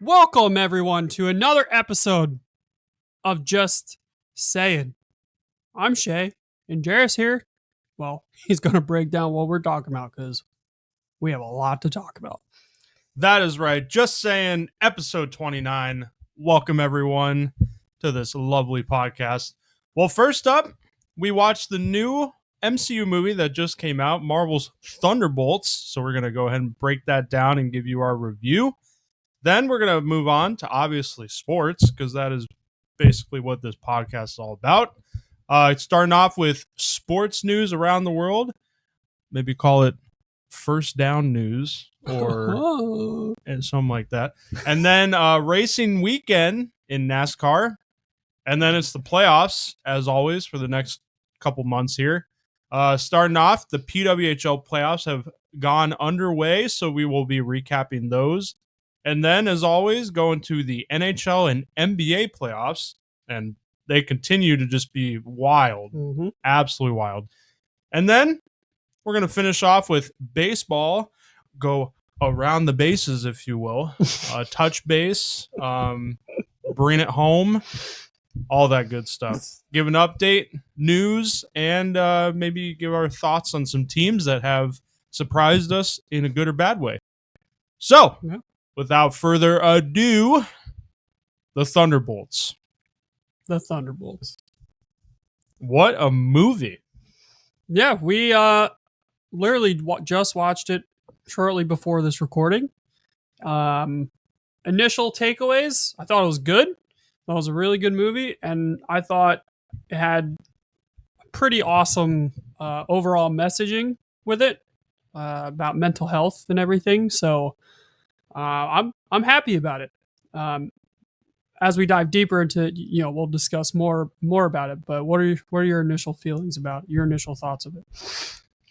Welcome, everyone, to another episode of Just Sayin. I'm Shay, and Jairus here. Well, he's going to break down what we're talking about because we have a lot to talk about. That is right. Just Saying, episode 29. Welcome, everyone, to this lovely podcast. Well, first up, we watched the new MCU movie that just came out, Marvel's Thunderbolts. So we're going to go ahead and break that down and give you our review. Then we're going to move on to obviously sports, because that is basically what this podcast is all about. Starting off with sports news around the world. Maybe call it first down news or and something like that. And then racing weekend in NASCAR. And then it's the playoffs, as always, for the next couple months here. Starting off, the PWHL playoffs have gone underway, so we will be recapping those. And then, as always, going to the NHL and NBA playoffs, and they continue to just be wild, absolutely wild. And then we're going to finish off with baseball, go around the bases, if you will, touch base, bring it home, all that good stuff. Give an update, news, and maybe give our thoughts on some teams that have surprised us in a good or bad way. So, without further ado, the Thunderbolts. The Thunderbolts. What a movie. Yeah, we literally just watched it shortly before this recording. Initial takeaways, I thought it was good. It was a really good movie, and I thought it had pretty awesome overall messaging with it about mental health and everything. So I'm happy about it. As we dive deeper into, we'll discuss more about it. But what are your initial feelings about your initial thoughts of it?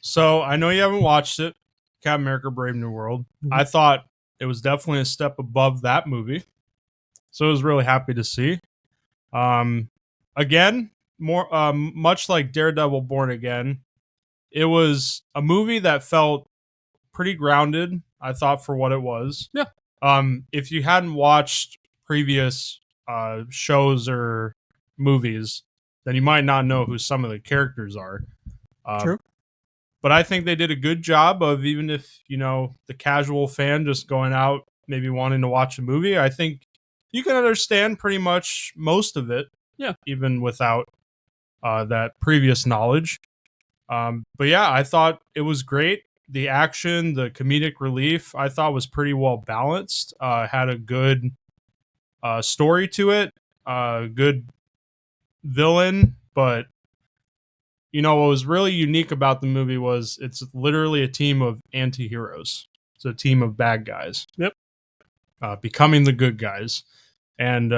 So I know you haven't watched it, Captain America: Brave New World. Mm-hmm. I thought it was definitely a step above that movie, so I was really happy to see. Again, more much like Daredevil: Born Again, it was a movie that felt pretty grounded, I thought, for what it was. Yeah. If you hadn't watched previous shows or movies, then you might not know who some of the characters are. True. But I think they did a good job of, even if, the casual fan just going out, maybe wanting to watch a movie, I think you can understand pretty much most of it. Yeah. Even without that previous knowledge. But yeah, I thought it was great. The action, the comedic relief, I thought was pretty well balanced. Had a good story to it, good villain. But, what was really unique about the movie was it's literally a team of anti-heroes. It's a team of bad guys. Yep. Becoming the good guys. And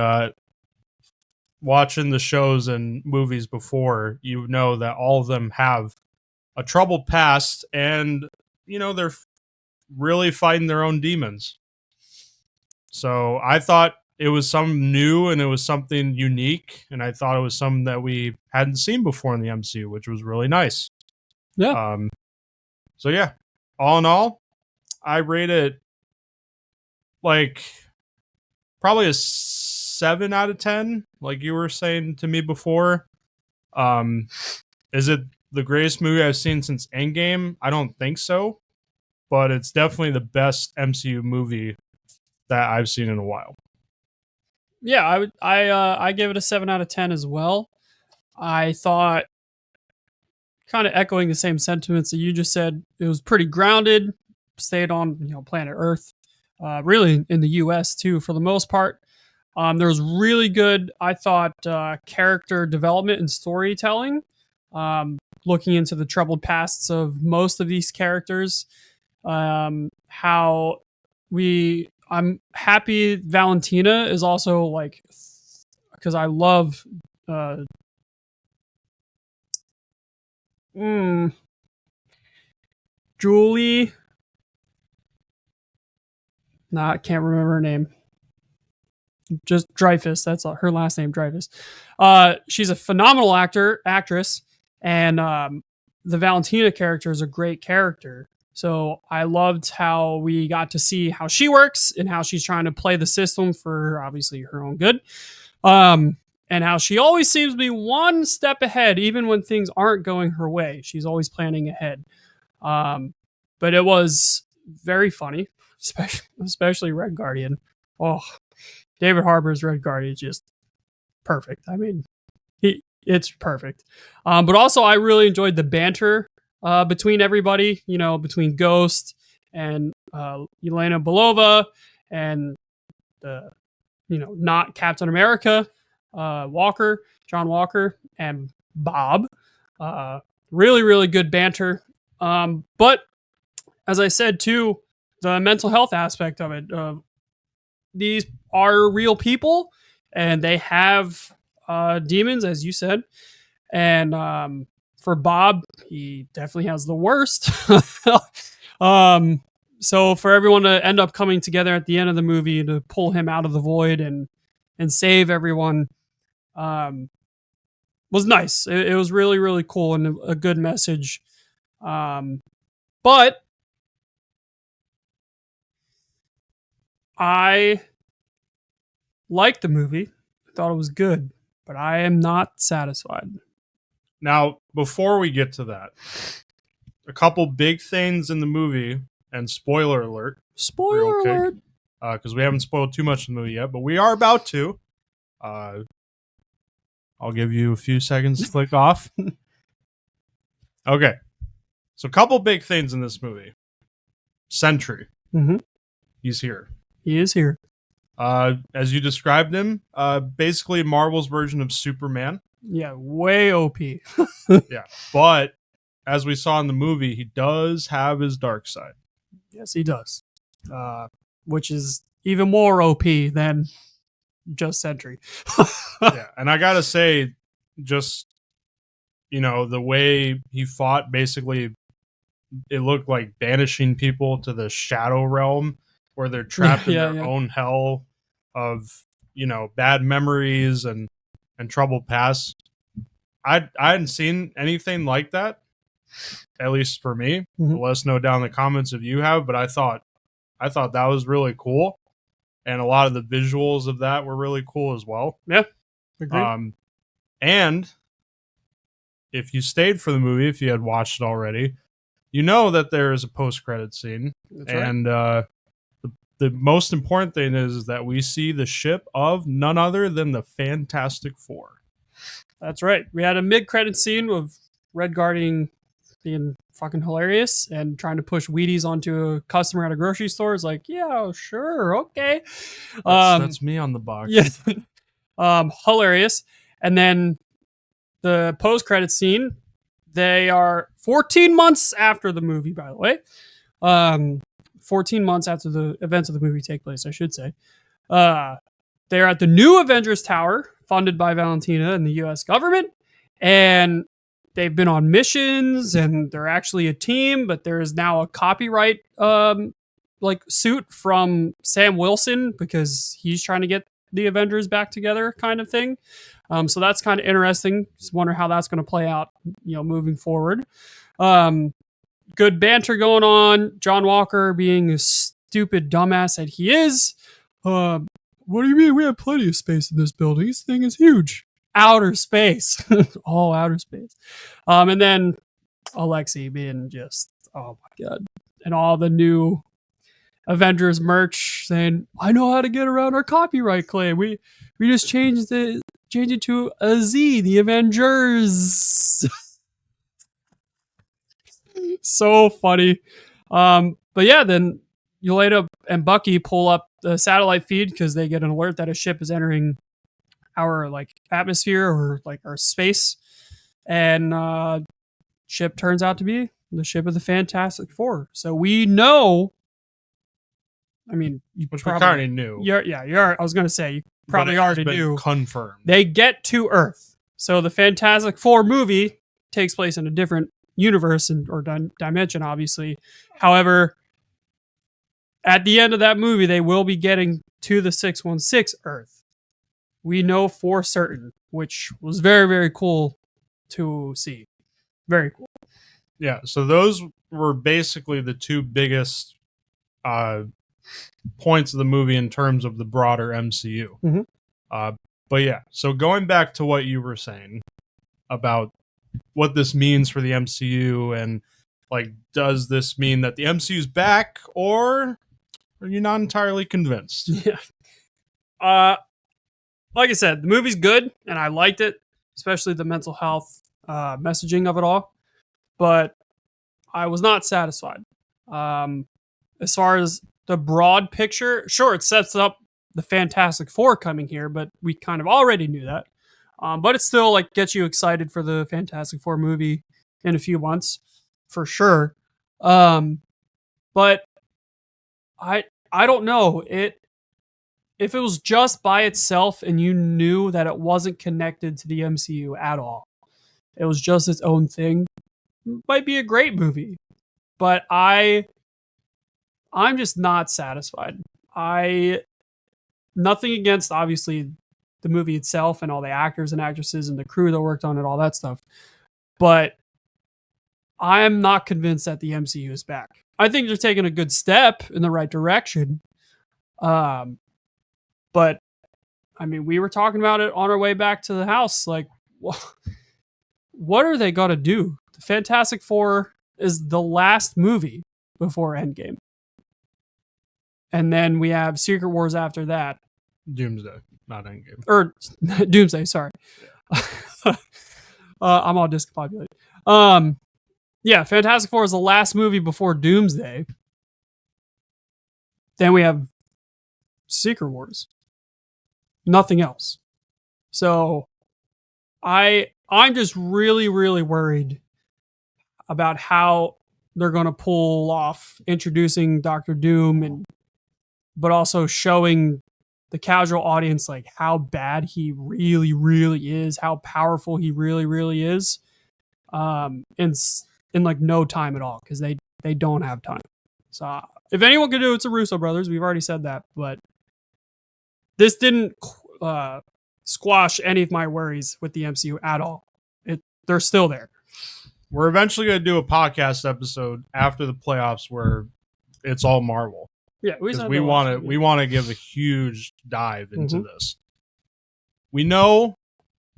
watching the shows and movies before, you know that all of them have a troubled past, and they're really fighting their own demons. So I thought it was something new, and it was something unique, and I thought it was something that we hadn't seen before in the MCU, which was really nice. Yeah. So yeah, all in all, I rate it like probably a 7 out of 10, like you were saying to me before. Is it the greatest movie I've seen since Endgame? I don't think so, but it's definitely the best MCU movie that I've seen in a while. Yeah, I give it a 7 out of 10 as well. I thought, kind of echoing the same sentiments that you just said, it was pretty grounded, stayed on planet Earth, really in the US too for the most part. There was really good, I thought, character development and storytelling, looking into the troubled pasts of most of these characters. I'm happy Valentina is also, like, because I love Julie. I can't remember her name. Just Dreyfus. That's her last name, Dreyfus. She's a phenomenal actress, and the Valentina character is a great character. So I loved how we got to see how she works and how she's trying to play the system for obviously her own good. And how she always seems to be one step ahead, even when things aren't going her way. She's always planning ahead. But it was very funny, especially Red Guardian. Oh, David Harbour's Red Guardian is just perfect. I mean, it's perfect. But also, I really enjoyed the banter between everybody. You know, between Ghost and Yelena Belova and the not Captain America, John Walker, and Bob. Uh, really, really good banter. But as I said too, the mental health aspect of it. These are real people, and they have demons, as you said. And for Bob, he definitely has the worst. um, so for everyone to end up coming together at the end of the movie to pull him out of the void and save everyone um, was nice. It was really, really cool and a good message. But I liked the movie. I thought it was good, but I am not satisfied. Now, before we get to that, a couple big things in the movie, and spoiler alert, Spoiler alert. because we haven't spoiled too much of the movie yet, but we are about to. I'll give you a few seconds to click off. Okay. So, a couple big things in this movie. Sentry. Mm-hmm. He's here. He is here. As you described him, basically Marvel's version of Superman. Yeah, way OP. Yeah. But as we saw in the movie, he does have his dark side. Yes, he does. Which is even more OP than just Sentry. Yeah. And I got to say, just, the way he fought, basically, it looked like banishing people to the shadow realm where they're trapped in their own hell of, bad memories and troubled past. I hadn't seen anything like that, at least for me. Mhm. Let us know down in the comments if you have, but I thought that was really cool. And a lot of the visuals of that were really cool as well. Yeah. Agreed. And if you stayed for the movie, if you had watched it already, you know that there is a post-credit scene. That's and the most important thing is that we see the ship of none other than the Fantastic Four. That's right. We had a mid-credit scene of Red Guardian being fucking hilarious and trying to push Wheaties onto a customer at a grocery store. Is like, yeah, sure, okay. That's me on the box. Yeah. Hilarious. And then the post-credit scene, they are 14 months after the movie, by the way. 14 months after the events of the movie take place, I should say. They're at the new Avengers Tower, funded by Valentina and the U.S. government, and they've been on missions, and they're actually a team. But there is now a copyright suit from Sam Wilson because he's trying to get the Avengers back together, kind of thing. So that's kind of interesting. Just wonder how that's going to play out, moving forward. Good banter going on. John Walker being a stupid dumbass that he is. What do you mean? We have plenty of space in this building. This thing is huge. Outer space. All outer space. And then Alexei being just, oh my God. And all the new Avengers merch saying, I know how to get around our copyright claim. We just changed it to a Z, the Avengers. So funny. But yeah, then Yelena and Bucky pull up the satellite feed because they get an alert that a ship is entering our atmosphere or our space, and ship turns out to be the ship of the Fantastic Four. So we know. I mean, which we already knew. I was gonna say you probably already knew. Confirmed. They get to Earth, so the Fantastic Four movie takes place in a different universe or dimension, obviously. However, at the end of that movie, they will be getting to the 616 Earth. We know for certain, which was very, very cool to see. Very cool. Yeah, so those were basically the two biggest uh, points of the movie in terms of the broader MCU. Mhm. Uh, but yeah, so going back to what you were saying about what this means for the MCU and like, does this mean that the MCU's back, or are you not entirely convinced? Yeah. Uh, like I said, the movie's good and I liked it, especially the mental health messaging of it all. But I was not satisfied. Um, as far as the broad picture, sure, it sets up the Fantastic Four coming here, but we kind of already knew that. But it still like gets you excited for the Fantastic Four movie in a few months, for sure. Um, but I don't know it if it was just by itself and you knew that it wasn't connected to the MCU at all. It was just its own thing. Might be a great movie, but I'm just not satisfied. I Nothing against obviously the movie itself and all the actors and actresses and the crew that worked on it, all that stuff. But I'm not convinced that the MCU is back. I think they're taking a good step in the right direction. Um, but I mean, we were talking about it on our way back to the house. Like, what are they gonna do? The Fantastic Four is the last movie before Endgame, and then we have Secret Wars after that, Doomsday, not Endgame. or Doomsday. Sorry, I'm all discombobulated. Yeah, Fantastic Four is the last movie before Doomsday. Then we have Secret Wars. Nothing else. So I'm just really worried about how they're going to pull off introducing Doctor Doom and but also showing the casual audience like how bad he really is, how powerful he really is. In like no time at all because they don't have time. So if anyone can do it, it's the Russo brothers. We've already said that, but this didn't uh, squash any of my worries with the MCU at all. They're still there. We're eventually going to do a podcast episode after the playoffs where it's all Marvel. Yeah, because we want to give a huge dive into this. We know,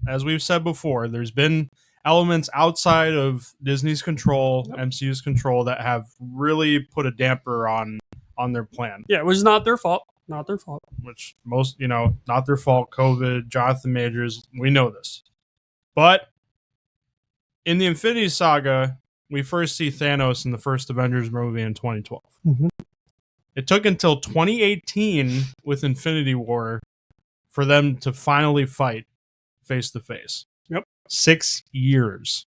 as we've said before, there's been elements outside of Disney's control, MCU's control, that have really put a damper on their plan. Yeah, which is not their fault. Not their fault. Which most, not their fault. COVID, Jonathan Majors, we know this. But in the Infinity Saga, we first see Thanos in the first Avengers movie in 2012. It took until 2018 with Infinity War for them to finally fight face to face. Yep. 6 years.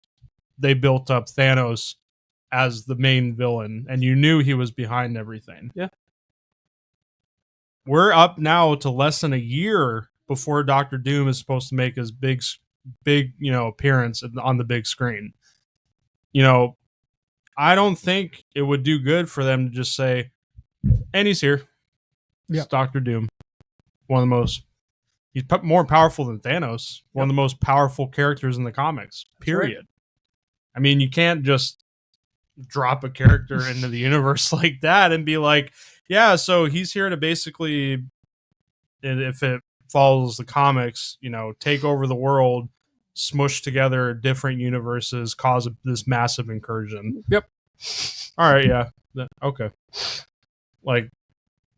They built up Thanos as the main villain, and you knew he was behind everything. Yeah. We're up now to less than a year before Doctor Doom is supposed to make his big, appearance on the big screen. I don't think it would do good for them to just say, and he's here. Yeah. It's Doctor Doom. He's more powerful than Thanos. One of the most powerful characters in the comics, period. Right. I mean, you can't just drop a character into the universe like that and be like, yeah, so he's here to basically, if it follows the comics, take over the world, smush together different universes, cause this massive incursion. Yep. All right, yeah. Okay. Like,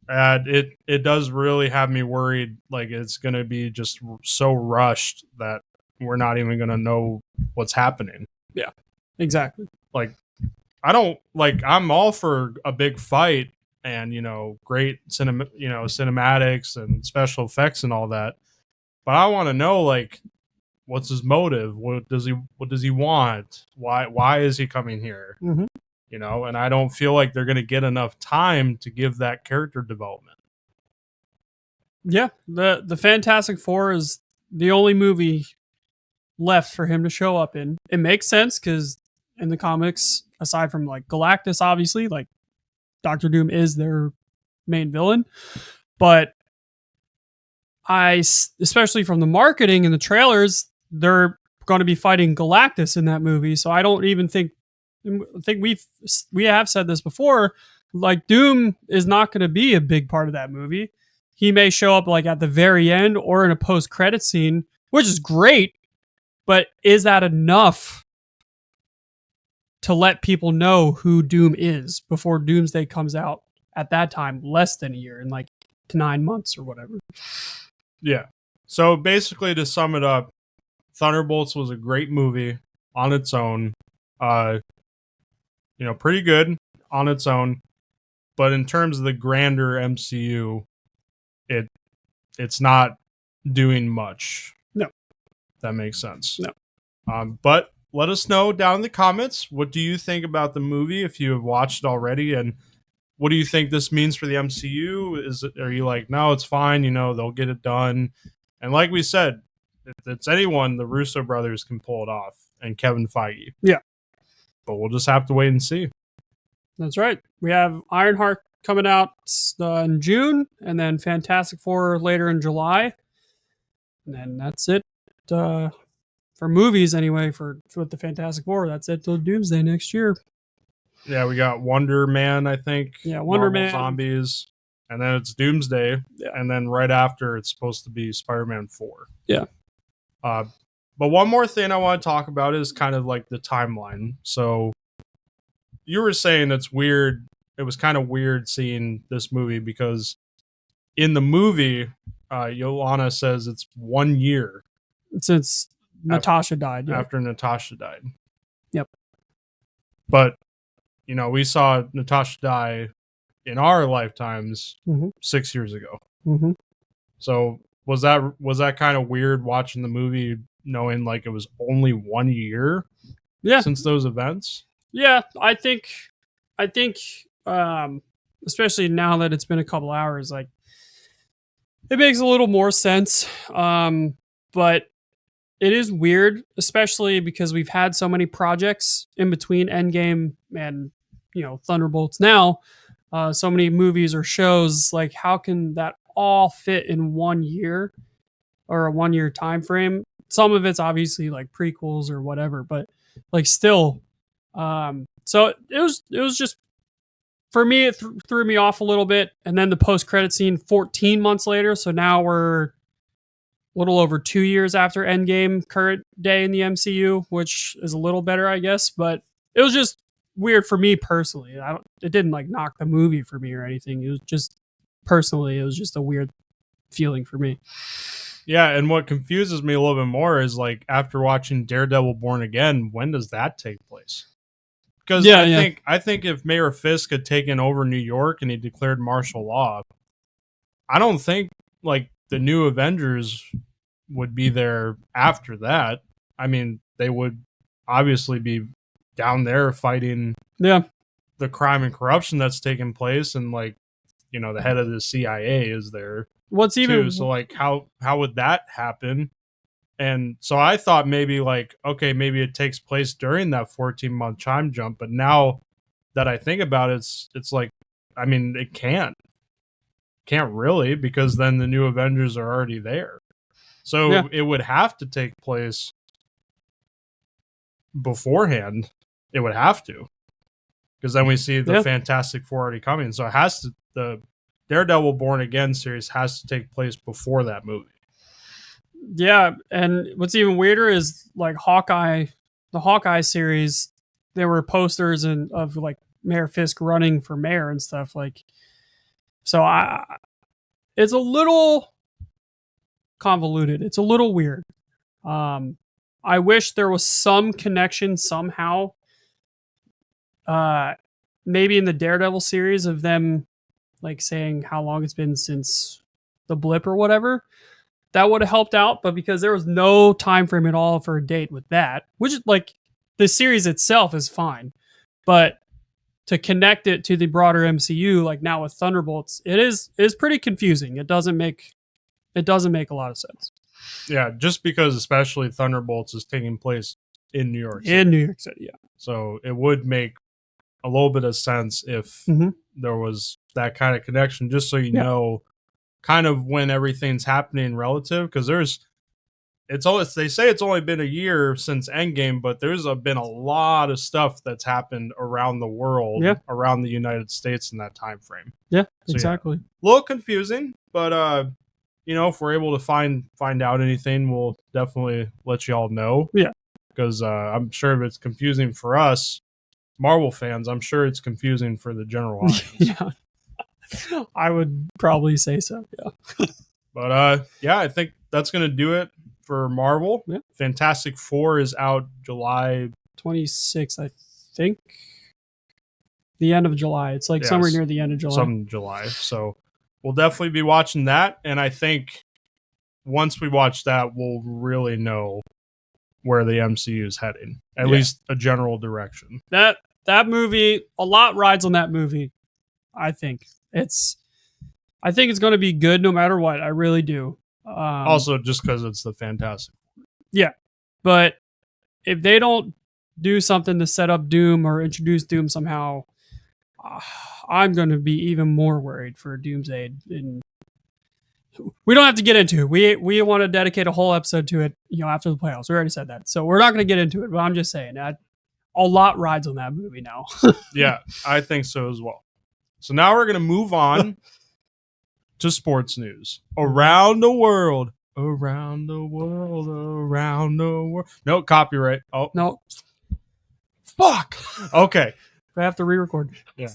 it does really have me worried. Like, it's going to be just so rushed that we're not even going to know what's happening. Yeah, exactly. Like, I'm all for a big fight and, great cinematics and special effects and all that. But I want to know, like, what's his motive? What does he want? Why is he coming here? And I don't feel like they're going to get enough time to give that character development. Yeah, the Fantastic Four is the only movie left for him to show up in. It makes sense because in the comics, aside from like Galactus, obviously, like Doctor Doom is their main villain, but especially from the marketing and the trailers, they're going to be fighting Galactus in that movie. So I don't even think I think we have said this before, like Doom is not going to be a big part of that movie. He may show up like at the very end or in a post credit scene, which is great, but is that enough to let people know who Doom is before Doomsday comes out at that time, less than a year, in like 9 months or whatever? Yeah. So basically, to sum it up, Thunderbolts was a great movie on its own. Pretty good on its own. But in terms of the grander MCU, it's not doing much. No. That makes sense. No. But let us know down in the comments, what do you think about the movie if you have watched it already, and what do you think this means for the MCU? Are you like, no, it's fine, they'll get it done? And like we said, if it's anyone, the Russo brothers can pull it off, and Kevin Feige. Yeah. But we'll just have to wait and see. That's right. We have Ironheart coming out in June, and then Fantastic Four later in July. And then that's it. For movies anyway, for the Fantastic Four, that's it till Doomsday next year. Yeah, we got Wonder Man, I think. Yeah, Wonder Man. Zombies. And then it's Doomsday. Yeah. And then right after, it's supposed to be Spider-Man 4. Yeah. But one more thing I want to talk about is kind of like the timeline. So you were saying it's weird. It was kind of weird seeing this movie because in the movie, Yolana says it's 1 year since Natasha died. Yeah. After Natasha died. Yep. But, we saw Natasha die in our lifetimes 6 years ago. Mm-hmm. So was that kind of weird watching the movie knowing like it was only 1 year since those events? Yeah, I think especially now that it's been a couple hours, like it makes a little more sense. But it is weird, especially because we've had so many projects in between Endgame and Thunderbolts now. So many movies or shows. Like, how can that all fit in 1 year or a 1 year time frame? Some of it's obviously like prequels or whatever, but like still. So it was just, for me, it threw me off a little bit. And then the post credit scene 14 months later. So now we're a little over 2 years after Endgame, current day in the MCU, which is a little better, I guess. But it was just weird for me personally. It didn't like knock the movie for me or anything. It was just personally, it was just a weird feeling for me. Yeah, and what confuses me a little bit more is like after watching Daredevil Born Again, when does that take place? Because I think if Mayor Fisk had taken over New York and he declared martial law, I don't think like the new Avengers would be there after that. I mean, they would obviously be down there fighting the crime and corruption that's taking place, and like, the head of the CIA is there. What's even too. So like how would that happen? And so I thought maybe like, okay, maybe it takes place during that 14-month time jump, but now that I think about it, it's like, I mean, it can't really, because then the new Avengers are already there. So it would have to take place beforehand. It would have to, because then we see the Fantastic Four already coming. So it has to, the Daredevil Born Again series has to take place before that movie. Yeah, and what's even weirder is like the Hawkeye series, there were posters of like Mayor Fisk running for mayor and stuff, like, so it's a little convoluted. It's a little weird. I wish there was some connection somehow. Maybe in the Daredevil series of them like saying how long it's been since the blip or whatever. That would have helped out, but because there was no time frame at all for a date with that, which like the series itself is fine, but to connect it to the broader MCU, like now with Thunderbolts, it is pretty confusing. It doesn't make a lot of sense. Yeah, just because especially Thunderbolts is taking place in New York City. In New York City, yeah. So it would make a little bit of sense if there was that kind of connection, just so you know kind of when everything's happening relative, because they say it's only been a year since Endgame, but there's been a lot of stuff that's happened around the world, Yeah. around the United States in that time frame. Yeah, So, exactly. A little confusing, but if we're able to find out anything, we'll definitely let you all know. Yeah. Because I'm sure if it's confusing for us Marvel fans, I'm sure it's confusing for the general audience. Yeah. I would probably say so. Yeah. But I think that's gonna do it for Marvel. Yeah. Fantastic Four is out July 26th, I think. The end of July. It's like somewhere near the end of July. Some July. So we'll definitely be watching that. And I think once we watch that, we'll really know where the MCU is heading. At least a general direction. That movie, a lot rides on that movie. I think it's going to be good no matter what. I really do. Also, just because it's the Fantastic. Yeah, but if they don't do something to set up Doom or introduce Doom somehow, I'm going to be even more worried for Doomsday. And we don't have to get into it. We want to dedicate a whole episode to it. After the playoffs, we already said that, so we're not going to get into it. But I'm just saying that a lot rides on that movie now. Yeah, I think so as well. So now we're going to move on to sports news around the world. Around the world, around the world. No copyright. Oh, No. Fuck. Okay. I have to re-record. Yeah.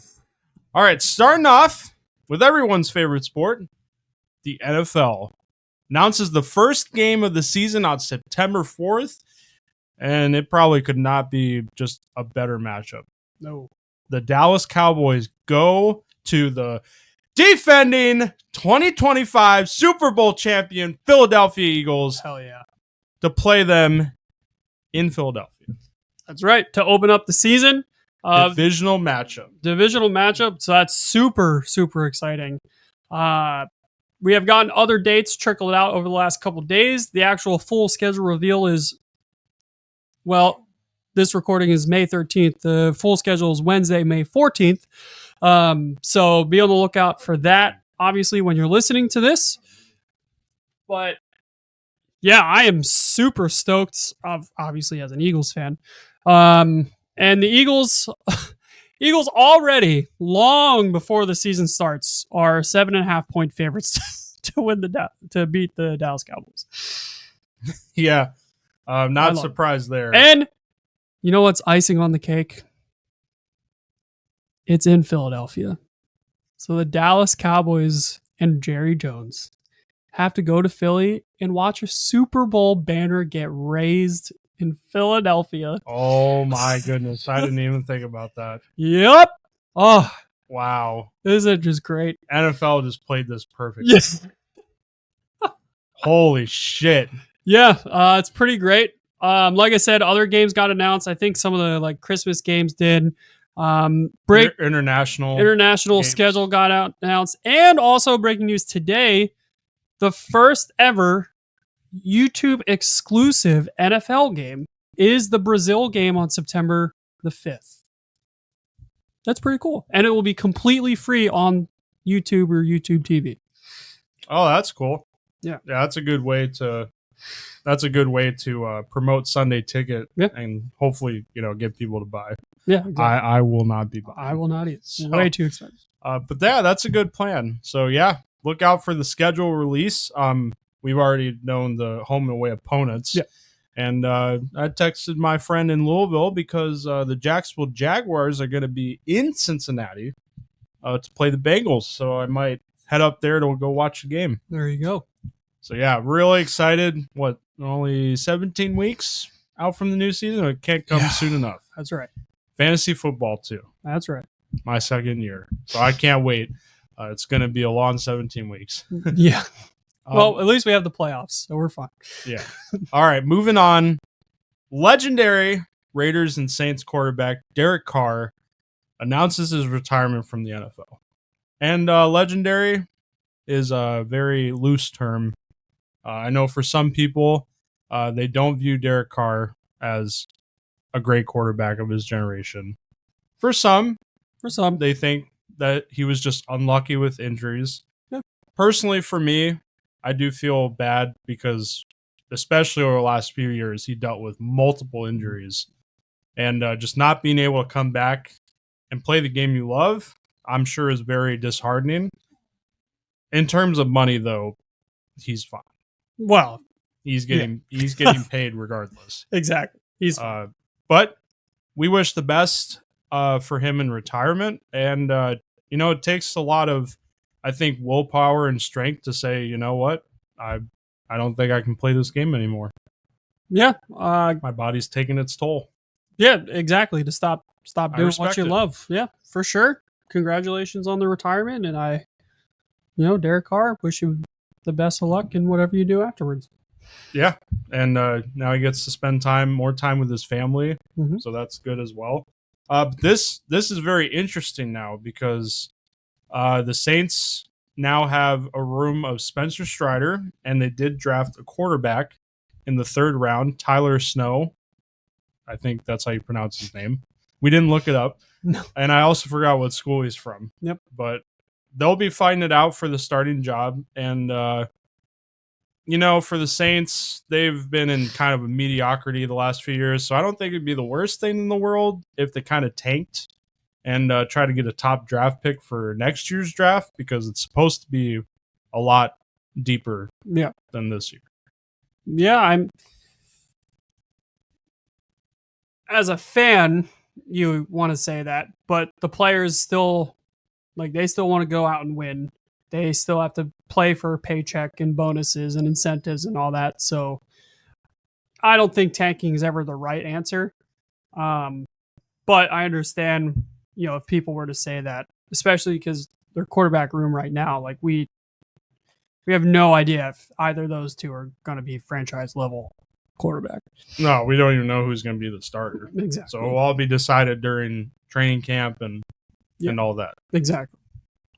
All right. Starting off with everyone's favorite sport, the NFL announces the first game of the season on September 4th, and it probably could not be just a better matchup. No. The Dallas Cowboys go to the defending 2025 Super Bowl champion Philadelphia Eagles. Hell yeah. To play them in Philadelphia. That's right. To open up the season. Divisional matchup. So that's super, super exciting. We have gotten other dates trickled out over the last couple of days. The actual full schedule reveal is, this recording is May 13th. The full schedule is Wednesday, May 14th. So be on the lookout for that, obviously, when you're listening to this. But yeah, I am super stoked, obviously, as an Eagles fan. And the Eagles already, long before the season starts, are 7.5 point favorites to beat the Dallas Cowboys. Yeah. Not surprised there. And you know what's icing on the cake? It's in Philadelphia. So the Dallas Cowboys and Jerry Jones have to go to Philly and watch a Super Bowl banner get raised in Philadelphia. Oh my goodness. I didn't even think about that. Yep. Oh. Wow. Isn't it just great? NFL just played this perfect. Yes. Holy shit. Yeah, it's pretty great. Like I said, other games got announced. I think some of the Christmas games did. International games. Schedule got announced. And also breaking news today, the first ever YouTube exclusive NFL game is the Brazil game on September the 5th. That's pretty cool. And it will be completely free on YouTube or YouTube TV. Oh, that's cool. Yeah. That's a good way to promote Sunday Ticket and hopefully, get people to buy. Yeah, exactly. I will not be buying. I will not either. Way too expensive. But that's a good plan. So yeah, look out for the schedule release. We've already known the home and away opponents. Yeah. And I texted my friend in Louisville because the Jacksonville Jaguars are going to be in Cincinnati to play the Bengals. So I might head up there to go watch the game. There you go. So yeah, really excited. Only 17 weeks out from the new season? It can't come soon enough. That's right. Fantasy football too. That's right. My second year. So I can't wait. It's going to be a long 17 weeks. Yeah. Well, at least we have the playoffs, so we're fine. Yeah. All right, moving on. Legendary Raiders and Saints quarterback Derek Carr announces his retirement from the NFL. And legendary is a very loose term. I know for some people, they don't view Derek Carr as a great quarterback of his generation. For some, they think that he was just unlucky with injuries. Yeah. Personally, for me, I do feel bad because especially over the last few years, he dealt with multiple injuries. And just not being able to come back and play the game you love, I'm sure is very disheartening. In terms of money, though, he's fine. Well, He's getting paid regardless. Exactly. He's fine. But we wish the best for him in retirement. And, it takes a lot of, I think, willpower and strength to say, you know what, I don't think I can play this game anymore. Yeah. My body's taking its toll. Yeah, exactly. To stop doing what you it. love. Yeah, for sure. Congratulations on the retirement. And Derek Carr, wish you the best of luck in whatever you do afterwards. Yeah. And now he gets to spend more time with his family. Mhm. So that's good as well. This is very interesting now because the Saints now have a room of Spencer Strider, and they did draft a quarterback in the 3rd round, Tyler Snow. I think that's how you pronounce his name. We didn't look it up. No. And I also forgot what school he's from. Yep. But they'll be fighting it out for the starting job. And, for the Saints, they've been in kind of a mediocrity the last few years. So I don't think it'd be the worst thing in the world if they kind of tanked and try to get a top draft pick for next year's draft, because it's supposed to be a lot deeper than this year. Yeah, as a fan, you want to say that, but the players still, they still want to go out and win. They still have to play for a paycheck and bonuses and incentives and all that. So I don't think tanking is ever the right answer. But I understand, if people were to say that, especially because their quarterback room right now, we have no idea if either of those two are going to be franchise level quarterback. No, we don't even know who's going to be the starter. Exactly. So it'll all be decided during training camp and all that. Exactly.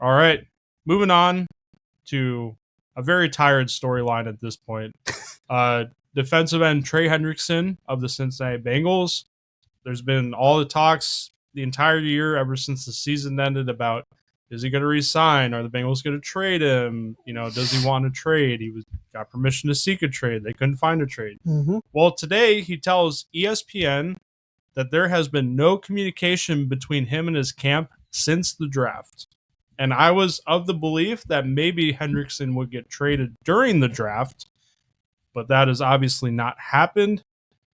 All right. Moving on to a very tired storyline at this point. Defensive end Trey Hendrickson of the Cincinnati Bengals. There's been all the talks the entire year ever since the season ended about, is he going to resign? Are the Bengals going to trade him? Does he want to trade? He got permission to seek a trade. They couldn't find a trade. Mm-hmm. Well, today he tells ESPN that there has been no communication between him and his camp since the draft. And I was of the belief that maybe Hendrickson would get traded during the draft, but that has obviously not happened.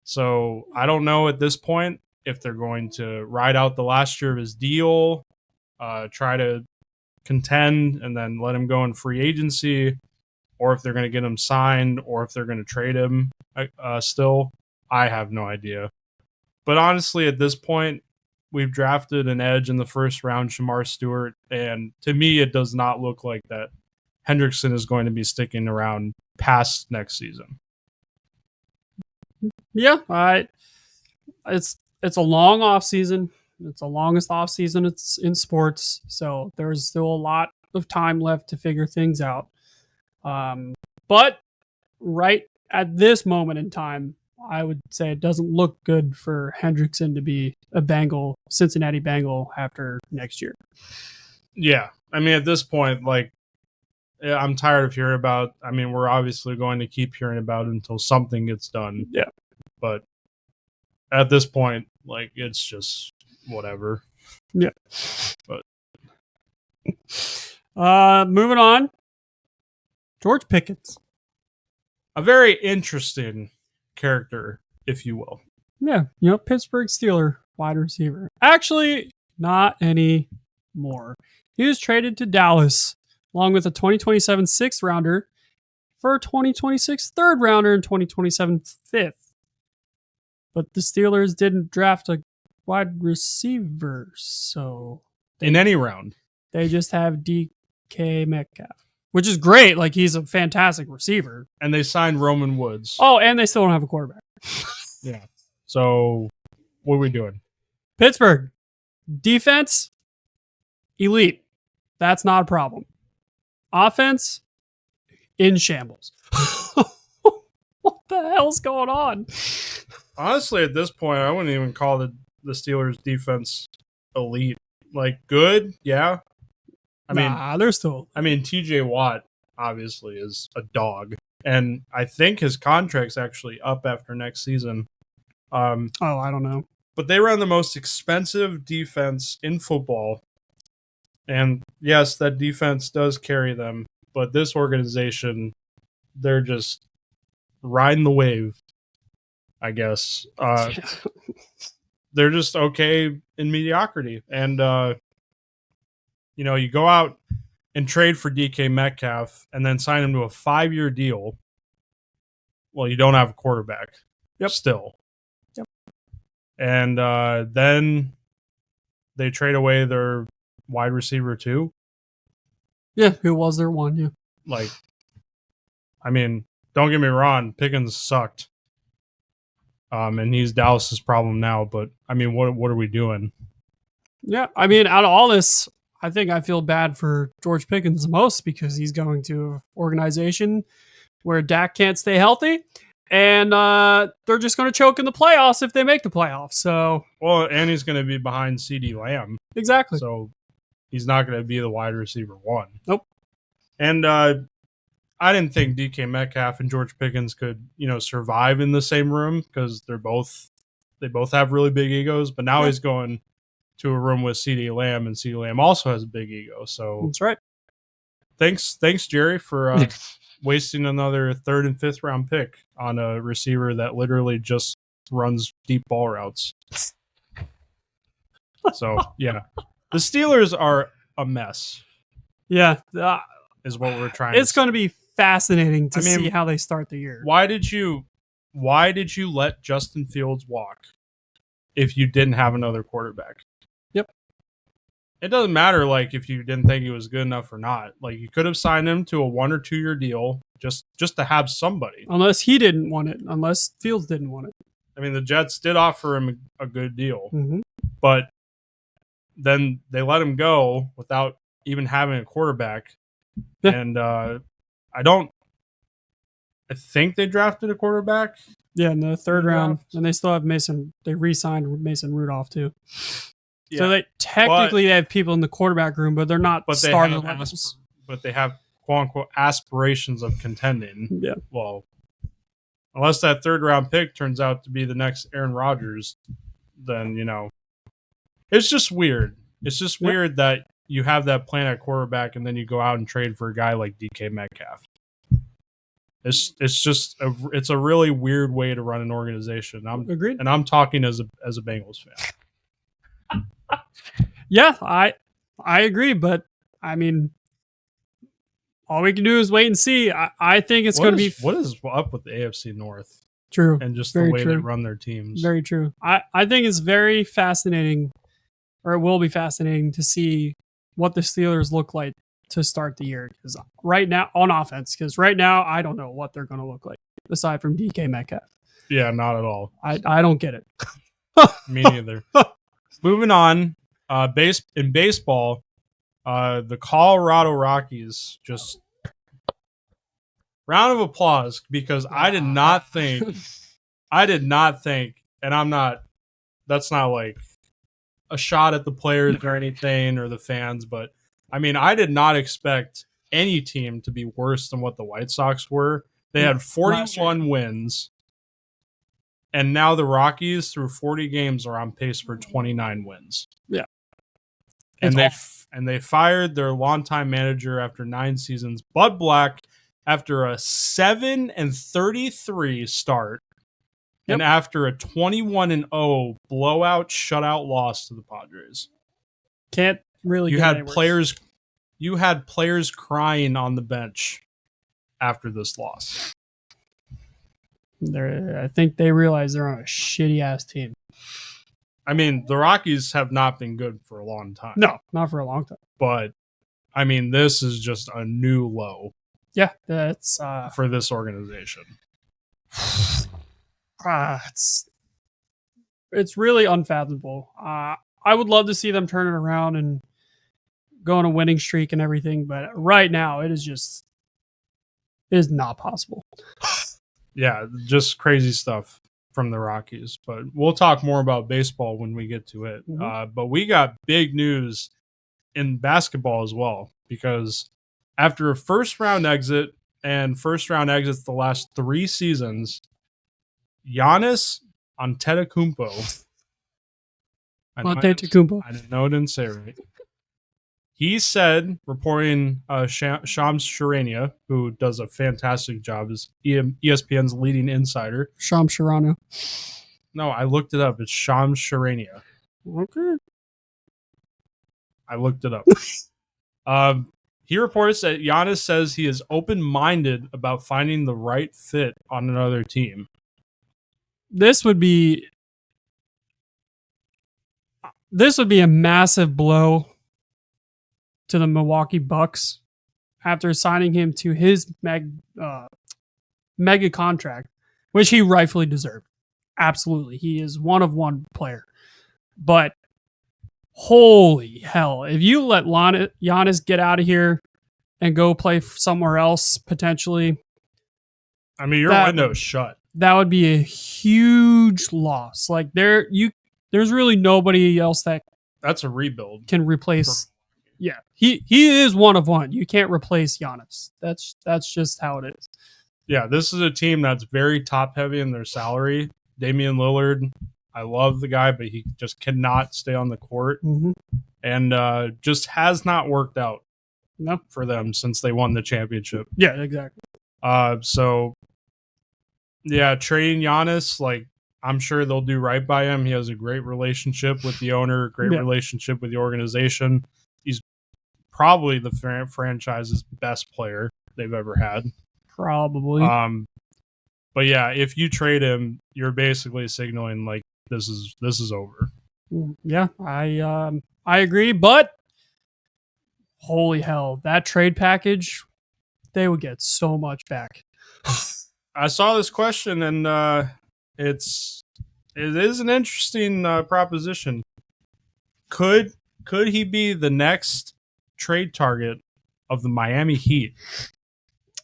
So I don't know at this point if they're going to ride out the last year of his deal, try to contend, and then let him go in free agency, or if they're going to get him signed, or if they're going to trade him still. I have no idea. But honestly, at this point, we've drafted an edge in the 1st round, Shamar Stewart, and to me, it does not look like that Hendrickson is going to be sticking around past next season. Yeah, it's a long off season. It's the longest off season it's in sports, so there's still a lot of time left to figure things out. But right at this moment in time, I would say it doesn't look good for Hendrickson to be a Cincinnati Bengal after next year. Yeah, I mean, at this point, I'm tired of hearing about. I mean, we're obviously going to keep hearing about it until something gets done. Yeah. But at this point, it's just whatever. Yeah. But moving on. George Pickens. A very interesting character, if you will. Yeah. Pittsburgh Steeler wide receiver. Actually, not anymore. He was traded to Dallas along with a 2027 6th rounder for a 2026 3rd rounder and 2027 5th. But the Steelers didn't draft a wide receiver, so in any round, they just have DK Metcalf, which is great. He's a fantastic receiver. And they signed Roman Woods. Oh, and they still don't have a quarterback. Yeah. So what are we doing? Pittsburgh defense, elite. That's not a problem. Offense, in shambles. What the hell's going on? Honestly, at this point, I wouldn't even call the Steelers' defense elite. Good, yeah. They're still. I mean, TJ Watt obviously is a dog. And I think his contract's actually up after next season. I don't know. But they run the most expensive defense in football. And yes, that defense does carry them. But this organization, they're just riding the wave, I guess. They're just okay in mediocrity. And, you go out and trade for DK Metcalf and then sign him to a 5-year deal. Well, you don't have a quarterback. Yep. Still. Yep. And then they trade away their wide receiver too. Yeah, who was their one? Yeah. Like, I mean, don't get me wrong, Pickens sucked. And he's Dallas's problem now, but I mean, what are we doing? Yeah, I mean, out of all this, I think I feel bad for George Pickens the most because he's going to an organization where Dak can't stay healthy, and they're just going to choke in the playoffs if they make the playoffs. So, well, and he's going to be behind CeeDee Lamb, exactly. so he's not going to be the wide receiver one. Nope. And I didn't think DK Metcalf and George Pickens could, survive in the same room because they both have really big egos. But now he's going to a room with CeeDee Lamb, and CeeDee Lamb also has a big ego. So that's right. Thanks, Jerry, for wasting another 3rd and 5th round pick on a receiver that literally just runs deep ball routes. So yeah, the Steelers are a mess. Yeah, is what we're trying. It's going to be fascinating to see how they start the year. Why did you let Justin Fields walk if you didn't have another quarterback? Yep. It doesn't matter like if you didn't think he was good enough or not. Like you could have signed him to a 1 or 2 year deal just to have somebody. Unless he didn't want it. Unless Fields didn't want it. I mean, the Jets did offer him a good deal, mm-hmm. but then they let him go without even having a quarterback. Yeah. And I think they drafted a quarterback. Yeah, in the 3rd round. And they still have Mason. They re-signed Mason Rudolph, too. Yeah. So they have people in the quarterback room, but they're not starting levels. But they have, quote-unquote, aspirations of contending. Yeah. Well, unless that 3rd round pick turns out to be the next Aaron Rodgers, then, it's just weird. It's just weird that you have that plan at quarterback and then you go out and trade for a guy like DK Metcalf. It's just it's a really weird way to run an organization. Agreed. And I'm talking as a Bengals fan. Yeah, I agree, but I mean, all we can do is wait and see. I think it's going to be what is up with the AFC North? True, and just the way they run their teams. Very true. I think it's very fascinating, or it will be fascinating to see what the Steelers look like to start the year. Because right now, on offense, I don't know what they're going to look like aside from DK Metcalf. Yeah, not at all. I don't get it. Me neither. Moving on, in baseball, the Colorado Rockies just round of applause because I did not think, and I'm not. That's not like a shot at the players or anything or the fans, but I mean, I did not expect any team to be worse than what the White Sox were. They had 41 wins, and now the Rockies, through 40 games, are on pace for 29 wins. Yeah, and they fired their longtime manager after 9 seasons, Bud Black, after a 7-33 start. Yep. And after a 21-0 blowout shutout loss to the Padres. Can't really you had players crying on the bench after this loss. I think they realize they're on a shitty ass team. I mean, the Rockies have not been good for a long time. No, not for a long time. But I mean, this is just a new low. Yeah, that's for this organization. It's really unfathomable. I would love to see them turn it around and go on a winning streak and everything, but right now it is not possible. Yeah, just crazy stuff from the Rockies. But we'll talk more about baseball when we get to it. Mm-hmm. But we got big news in basketball as well, because after a first round exit and first round exits the last 3 seasons, Giannis Antetokounmpo. Antetokounmpo. I didn't know it didn't say it right. He said, reporting Shams Charania, who does a fantastic job as ESPN's leading insider. Shams Charania. No, I looked it up. It's Shams Charania. Okay. I looked it up. He reports that Giannis says he is open-minded about finding the right fit on another team. This would be a massive blow to the Milwaukee Bucks after signing him to his mega contract, which he rightfully deserved. Absolutely. He is one of one player. But holy hell, if you let Giannis get out of here and go play somewhere else, potentially, I mean, your window's shut. That would be a huge loss. Like there's really nobody else that's a rebuild can replace. Yeah, he is one of one. You can't replace Giannis. That's just how it is. Yeah, this is a team that's very top heavy in their salary. Damian Lillard, I love the guy, but he just cannot stay on the court, and just has not worked out for them since they won the championship. Yeah, exactly. So yeah, trading Giannis, like, I'm sure they'll do right by him. He has a great relationship with the owner, great relationship with the organization. He's probably the franchise's best player they've ever had. Probably. But yeah, if you trade him, you're basically signaling like this is over. Yeah, I agree, but holy hell, that trade package, they would get so much back. I saw this question, and it is an interesting proposition. Could he be the next trade target of the Miami Heat?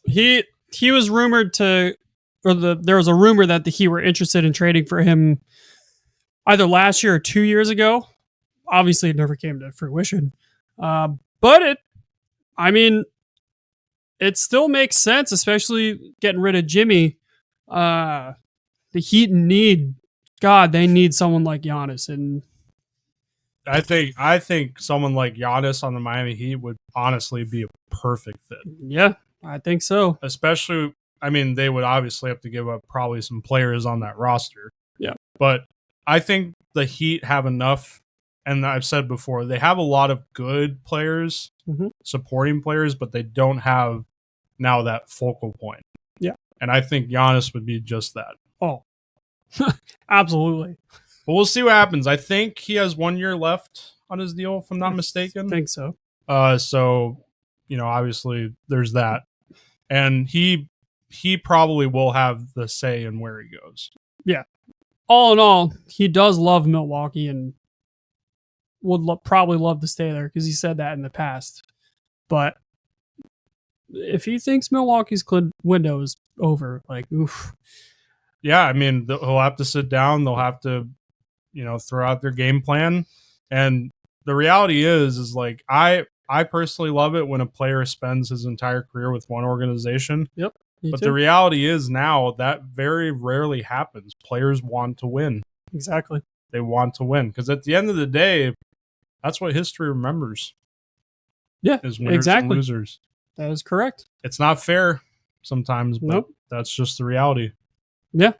He was rumored to, there was a rumor that the Heat were interested in trading for him either last year or 2 years ago. Obviously, it never came to fruition. But it still makes sense, especially getting rid of Jimmy. The Heat they need someone like Giannis, and I think someone like Giannis on the Miami Heat would honestly be a perfect fit. Yeah, I think so. Especially, I mean, they would obviously have to give up probably some players on that roster. Yeah. But I think the Heat have enough, and I've said before, they have a lot of good players, supporting players, but they don't have now that focal point. Yeah. And I think Giannis would be just that. Oh, absolutely. But we'll see what happens. I think he has 1 year left on his deal, if I'm not mistaken. I think so. So, obviously there's that. And he probably will have the say in where he goes. Yeah. All in all, he does love Milwaukee and would probably love to stay there because he said that in the past. But if he thinks Milwaukee's window is over, like, oof. Yeah, I mean, he'll have to sit down. They'll have to, throw out their game plan. And the reality is like, I personally love it when a player spends his entire career with one organization. Yep. But the reality is now that very rarely happens. Players want to win. Exactly. They want to win because at the end of the day, that's what history remembers. Yeah, is winners and losers. That is correct. It's not fair sometimes, but that's just the reality. Yeah,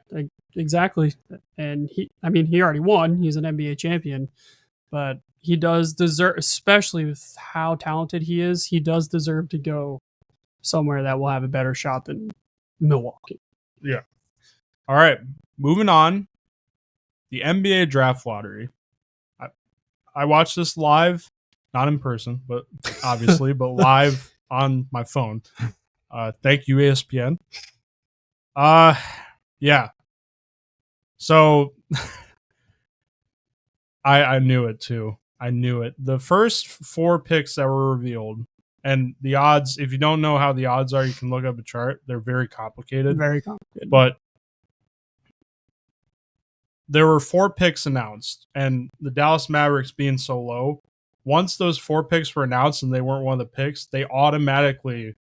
exactly. And he already won. He's an NBA champion, but he does deserve, especially with how talented he is, he does deserve to go somewhere that will have a better shot than Milwaukee. Yeah. All right. Moving on. The NBA draft lottery. I watched this live, not in person, but obviously, but live on my phone. Thank you, ESPN. Yeah. So I knew it too. I knew it. The first 4 picks that were revealed, and the odds, if you don't know how the odds are, you can look up a chart. They're very complicated. Very complicated. But there were 4 picks announced, and the Dallas Mavericks being so low, once those 4 picks were announced and they weren't one of the picks, they automatically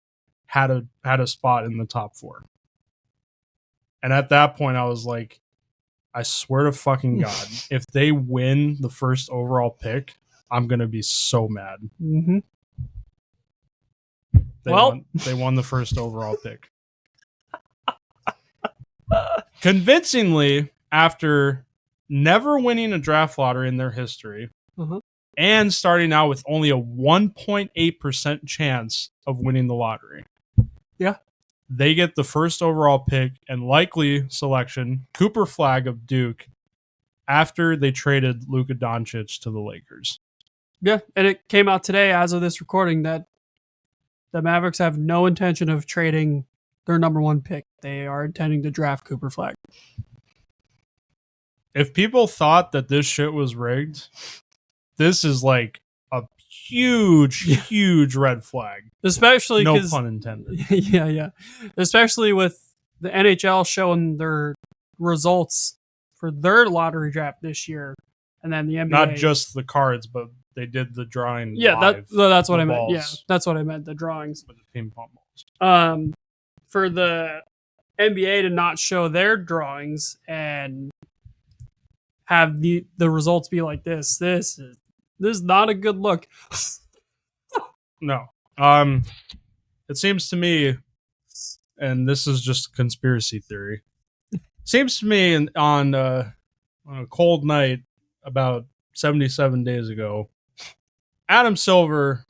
had a spot in the top 4. And at that point, I was like, I swear to fucking God, if they win the first overall pick, I'm gonna be so mad. Mm-hmm. They won the first overall pick. Convincingly, after never winning a draft lottery in their history, and starting out with only a 1.8% chance of winning the lottery. Yeah. They get the first overall pick and likely selection, Cooper Flagg of Duke, after they traded Luka Doncic to the Lakers. Yeah, and it came out today, as of this recording, that the Mavericks have no intention of trading their number 1 pick. They are intending to draft Cooper Flagg. If people thought that this shit was rigged, this is like a huge red flag. Especially no pun intended. Yeah. Especially with the NHL showing their results for their lottery draft this year, and then the NBA. Not just the cards, but they did the drawing. Yeah, live, that's what I meant. balls. Yeah, that's what I meant. The drawings with the ping pong balls. For the NBA to not show their drawings and have the results be like this. This is not a good look. No. It seems to me, and this is just a conspiracy theory, seems to me on a cold night about 77 days ago, Adam Silver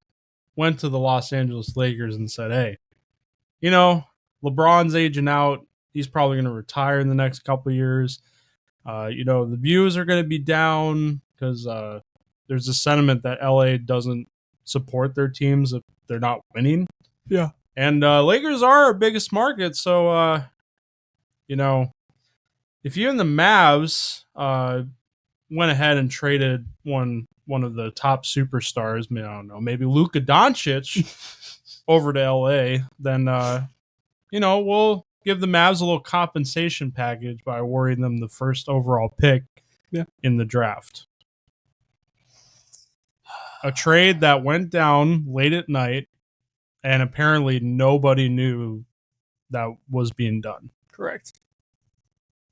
went to the Los Angeles Lakers and said, hey, LeBron's aging out. He's probably going to retire in the next couple of years. The views are going to be down because there's a sentiment that LA doesn't support their teams if they're not winning. Yeah. And Lakers are our biggest market. So, if you and the Mavs went ahead and traded one of the top superstars, I don't know, maybe Luka Doncic over to LA, then, we'll give the Mavs a little compensation package by awarding them the first overall pick in the draft. A trade that went down late at night, and apparently nobody knew that was being done. Correct.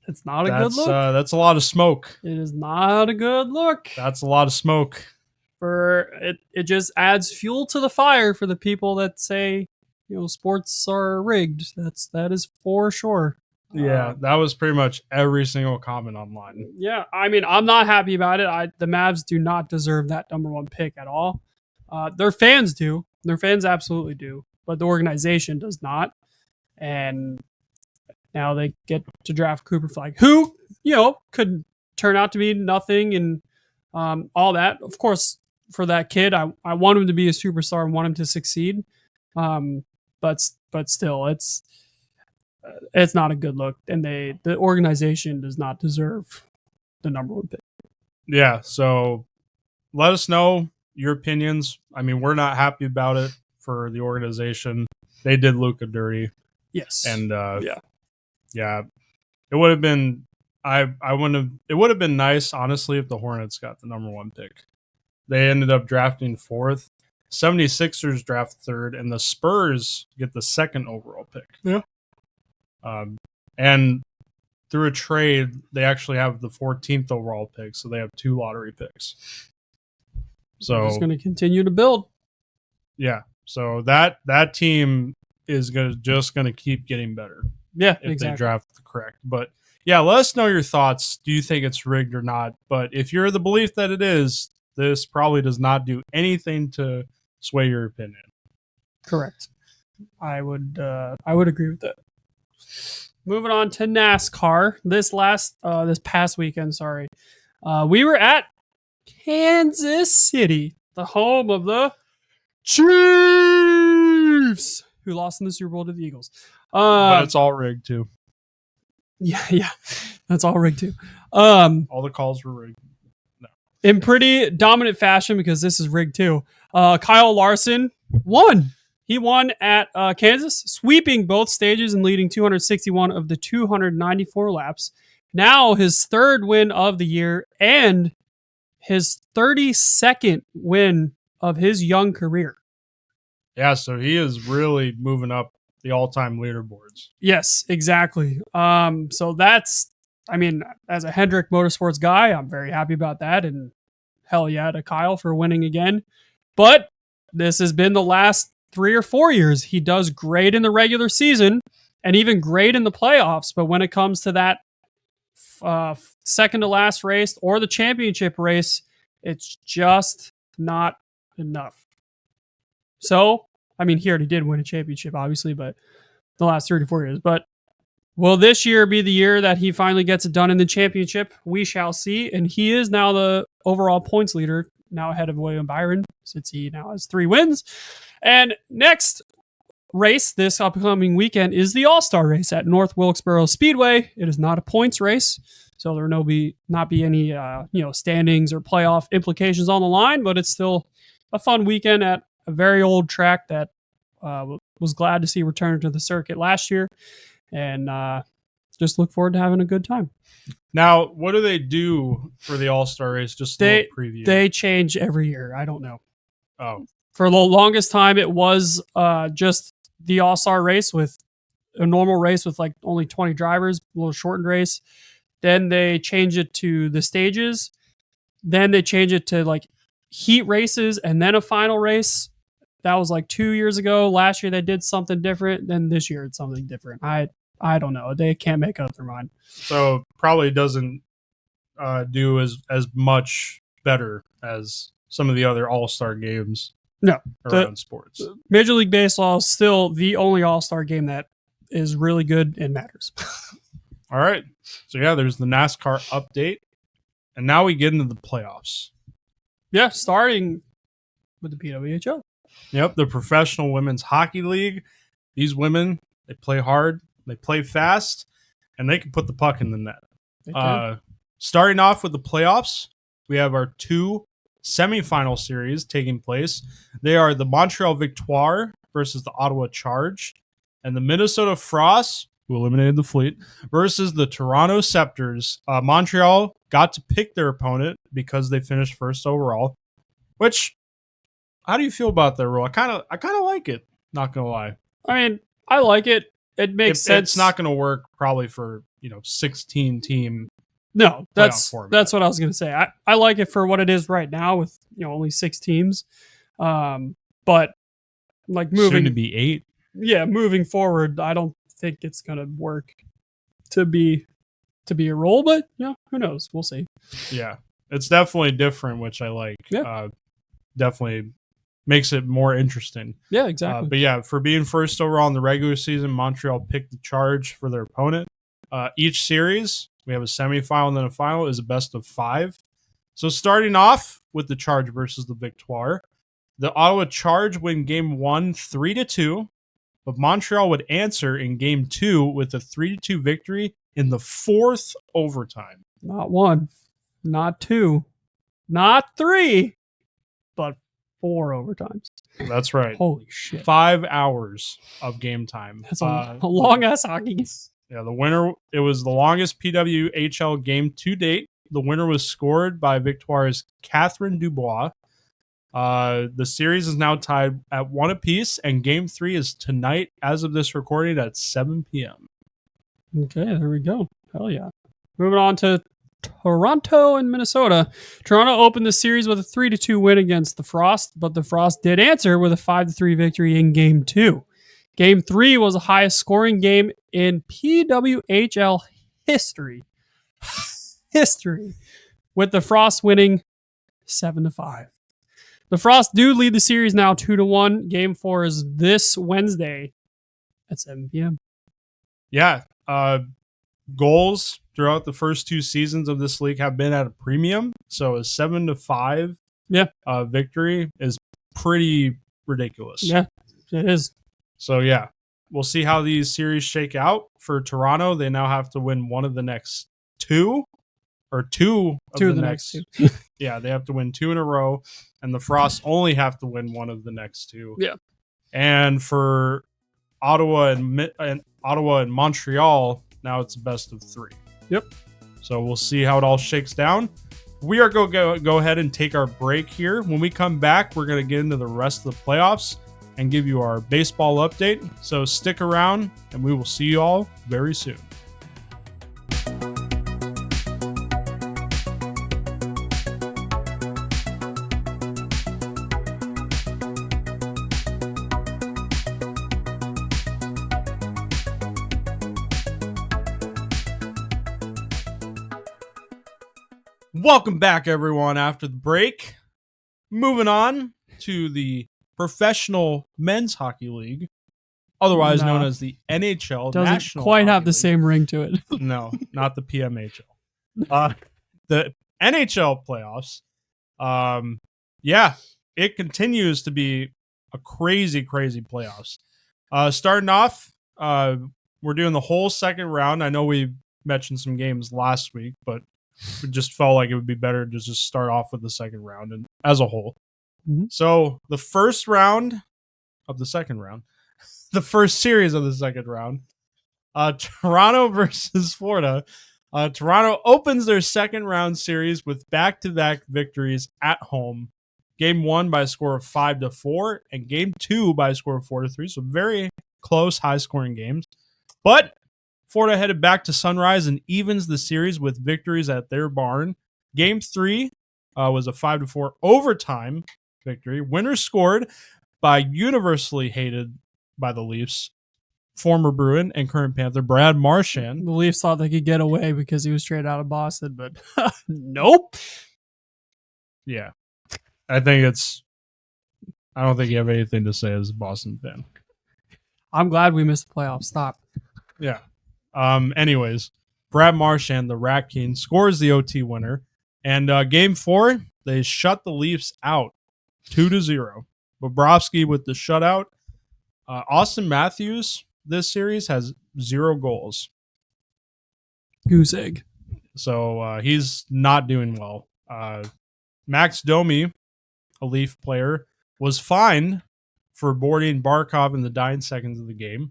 It's not a good look. That's a lot of smoke. It is not a good look. That's a lot of smoke. It just adds fuel to the fire for the people that say, sports are rigged. That is for sure. Yeah, that was pretty much every single comment online. Yeah, I mean, I'm not happy about it. The Mavs do not deserve that number 1 pick at all. Their fans do. Their fans absolutely do. But the organization does not. And now they get to draft Cooper Flagg, who, could turn out to be nothing and all that. Of course, for that kid, I want him to be a superstar and want him to succeed. But still, it's not a good look, and the organization does not deserve the number 1 pick. Yeah, so let us know your opinions. I mean, we're not happy about it for the organization. They did Luka dirty. Yes. And yeah, it would have been it would have been nice, honestly, if the Hornets got the number 1 pick. They ended up drafting 4th. 76ers draft 3rd, and the Spurs get the 2nd overall pick. Yeah. And through a trade, they actually have the 14th overall pick, so they have 2 lottery picks. So they're just going to continue to build. Yeah. So that team is just going to keep getting better. Yeah, if exactly. they draft correct. But yeah, let us know your thoughts. Do you think it's rigged or not? But if you're of the belief that it is, this probably does not do anything to sway your opinion. Correct. I would agree with that. Moving on to NASCAR. This past weekend, we were at Kansas City, the home of the Chiefs, who lost in the Super Bowl to the Eagles. But it's all rigged too. Yeah, that's all rigged too. All the calls were rigged. No. In pretty dominant fashion, because this is rigged too. Kyle Larson won. He won at Kansas, sweeping both stages and leading 261 of the 294 laps. Now his 3rd win of the year and his 32nd win of his young career. Yeah, so he is really moving up the all-time leaderboards. Yes, exactly. So that's, I mean, as a Hendrick Motorsports guy, I'm very happy about that. And hell yeah to Kyle for winning again. But this has been the last 3 or 4 years. He does great in the regular season and even great in the playoffs. But when it comes to that second to last race or the championship race, it's just not enough. So, I mean, he already did win a championship, obviously, but the last 3 to 4 years. But will this year be the year that he finally gets it done in the championship? We shall see. And he is now the overall points leader, now ahead of William Byron, since he now has 3 wins. And next race this upcoming weekend is the All-Star race at North Wilkesboro Speedway. It is not a points race, so there will not be any standings or playoff implications on the line, but it's still a fun weekend at a very old track that was glad to see return to the circuit last year, and just look forward to having a good time. Now, what do they do for the All-Star race? Just a little preview. They change every year. I don't know. Oh. For the longest time, it was just the All-Star race with a normal race with like only 20 drivers, a little shortened race. Then they changed it to the stages. Then they changed it to like heat races and then a final race. That was like 2 years ago. Last year they did something different. Then this year it's something different. I don't know. They can't make up their mind. So probably doesn't do as much better as some of the other All-Star games. No, around sports. Major League Baseball is still the only All-Star game that is really good and matters. All right. So yeah, there's the NASCAR update. And now we get into the playoffs. Yeah, starting with the PWHO. Yep, the Professional Women's Hockey League. These women, they play hard, they play fast, and they can put the puck in the net. Starting off with the playoffs, we have our 2 semifinal series taking place. They are the Montreal Victoire versus the Ottawa Charge, and the Minnesota Frost, who eliminated the Fleet, versus the Toronto Scepters. Montreal got to pick their opponent because they finished first overall. Which, how do you feel about that rule? I kind of like it. Not gonna lie. I mean, I like it. It makes sense. It's not gonna work probably for 16 team. No, that's what I was going to say. I like it for what it is right now with only 6 teams, but like moving soon to be 8. Yeah, moving forward, I don't think it's going to work to be a role. But who knows? We'll see. Yeah, it's definitely different, which I like. Yeah. Definitely makes it more interesting. Yeah, exactly. But yeah, for being first overall in the regular season, Montreal picked the Charge for their opponent. Each series, we have a semifinal and then a final, is a best of 5. So starting off with the Charge versus the Victoire, the Ottawa Charge win game 1 3-2, but Montreal would answer in game 2 with a 3-2 victory in the 4th overtime. Not 1, not 2, not 3, but 4 overtimes. That's right. Holy shit. 5 hours of game time. That's a long-ass hockey. Yeah, the winner, it was the longest PWHL game to date. The winner was scored by Victoire's Catherine Dubois. The series is now tied at 1 apiece, and game 3 is tonight, as of this recording, at 7 p.m. Okay, there we go. Hell yeah. Moving on to Toronto and Minnesota. Toronto opened the series with a 3-2 win against the Frost, but the Frost did answer with a 5-3 victory in game 2. Game 3 was the highest scoring game in PWHL history. With the Frost winning 7-5. The Frost do lead the series now 2-1. Game 4 is this Wednesday at 7 p.m. Yeah. Goals throughout the first 2 seasons of this league have been at a premium. So a 7-5 victory is pretty ridiculous. Yeah, it is. So yeah, we'll see how these series shake out. For Toronto, they now have to win one of the next 2, or two of the next 2. Yeah, they have to win 2 in a row, and the Frost only have to win one of the next 2. Yeah. And for Ottawa and Montreal, now it's a best of 3. Yep. So we'll see how it all shakes down. We are going to go ahead and take our break here. When we come back, we're going to get into the rest of the playoffs and give you our baseball update. So stick around, and we will see you all very soon. Welcome back, everyone, after the break. Moving on to the Professional Men's Hockey League, otherwise known as the NHL doesn't National quite Hockey have the League. same ring to it. No, not the PMHL. The NHL playoffs. It continues to be a crazy playoffs. Starting off, we're doing the whole second round. I know we mentioned some games last week, but it just felt like it would be better to just start off with the second round and as a whole. Mm-hmm. So the first round of the second round, the first series of the second round, Toronto versus Florida. Toronto opens their second round series with back-to-back victories at home. Game 1 by a score of 5-4, and game 2 by a score of 4-3. So very close, high-scoring games. But Florida headed back to Sunrise and evens the series with victories at their barn. Game 3 was a 5-4 overtime victory. Winner scored by universally hated by the Leafs, former Bruin and current Panther Brad Marchand. The Leafs thought they could get away because he was straight out of Boston, but nope. Yeah. I don't think you have anything to say as a Boston fan. I'm glad we missed the playoffs. Stop. Yeah. Anyways, Brad Marchand, the Rat King, scores the OT winner. And game 4, they shut the Leafs out 2-0. Bobrovsky with the shutout. Austin Matthews this series has 0 goals. Goose egg. So he's not doing well. Max Domi, a Leaf player, was fined for boarding Barkov in the dying seconds of the game.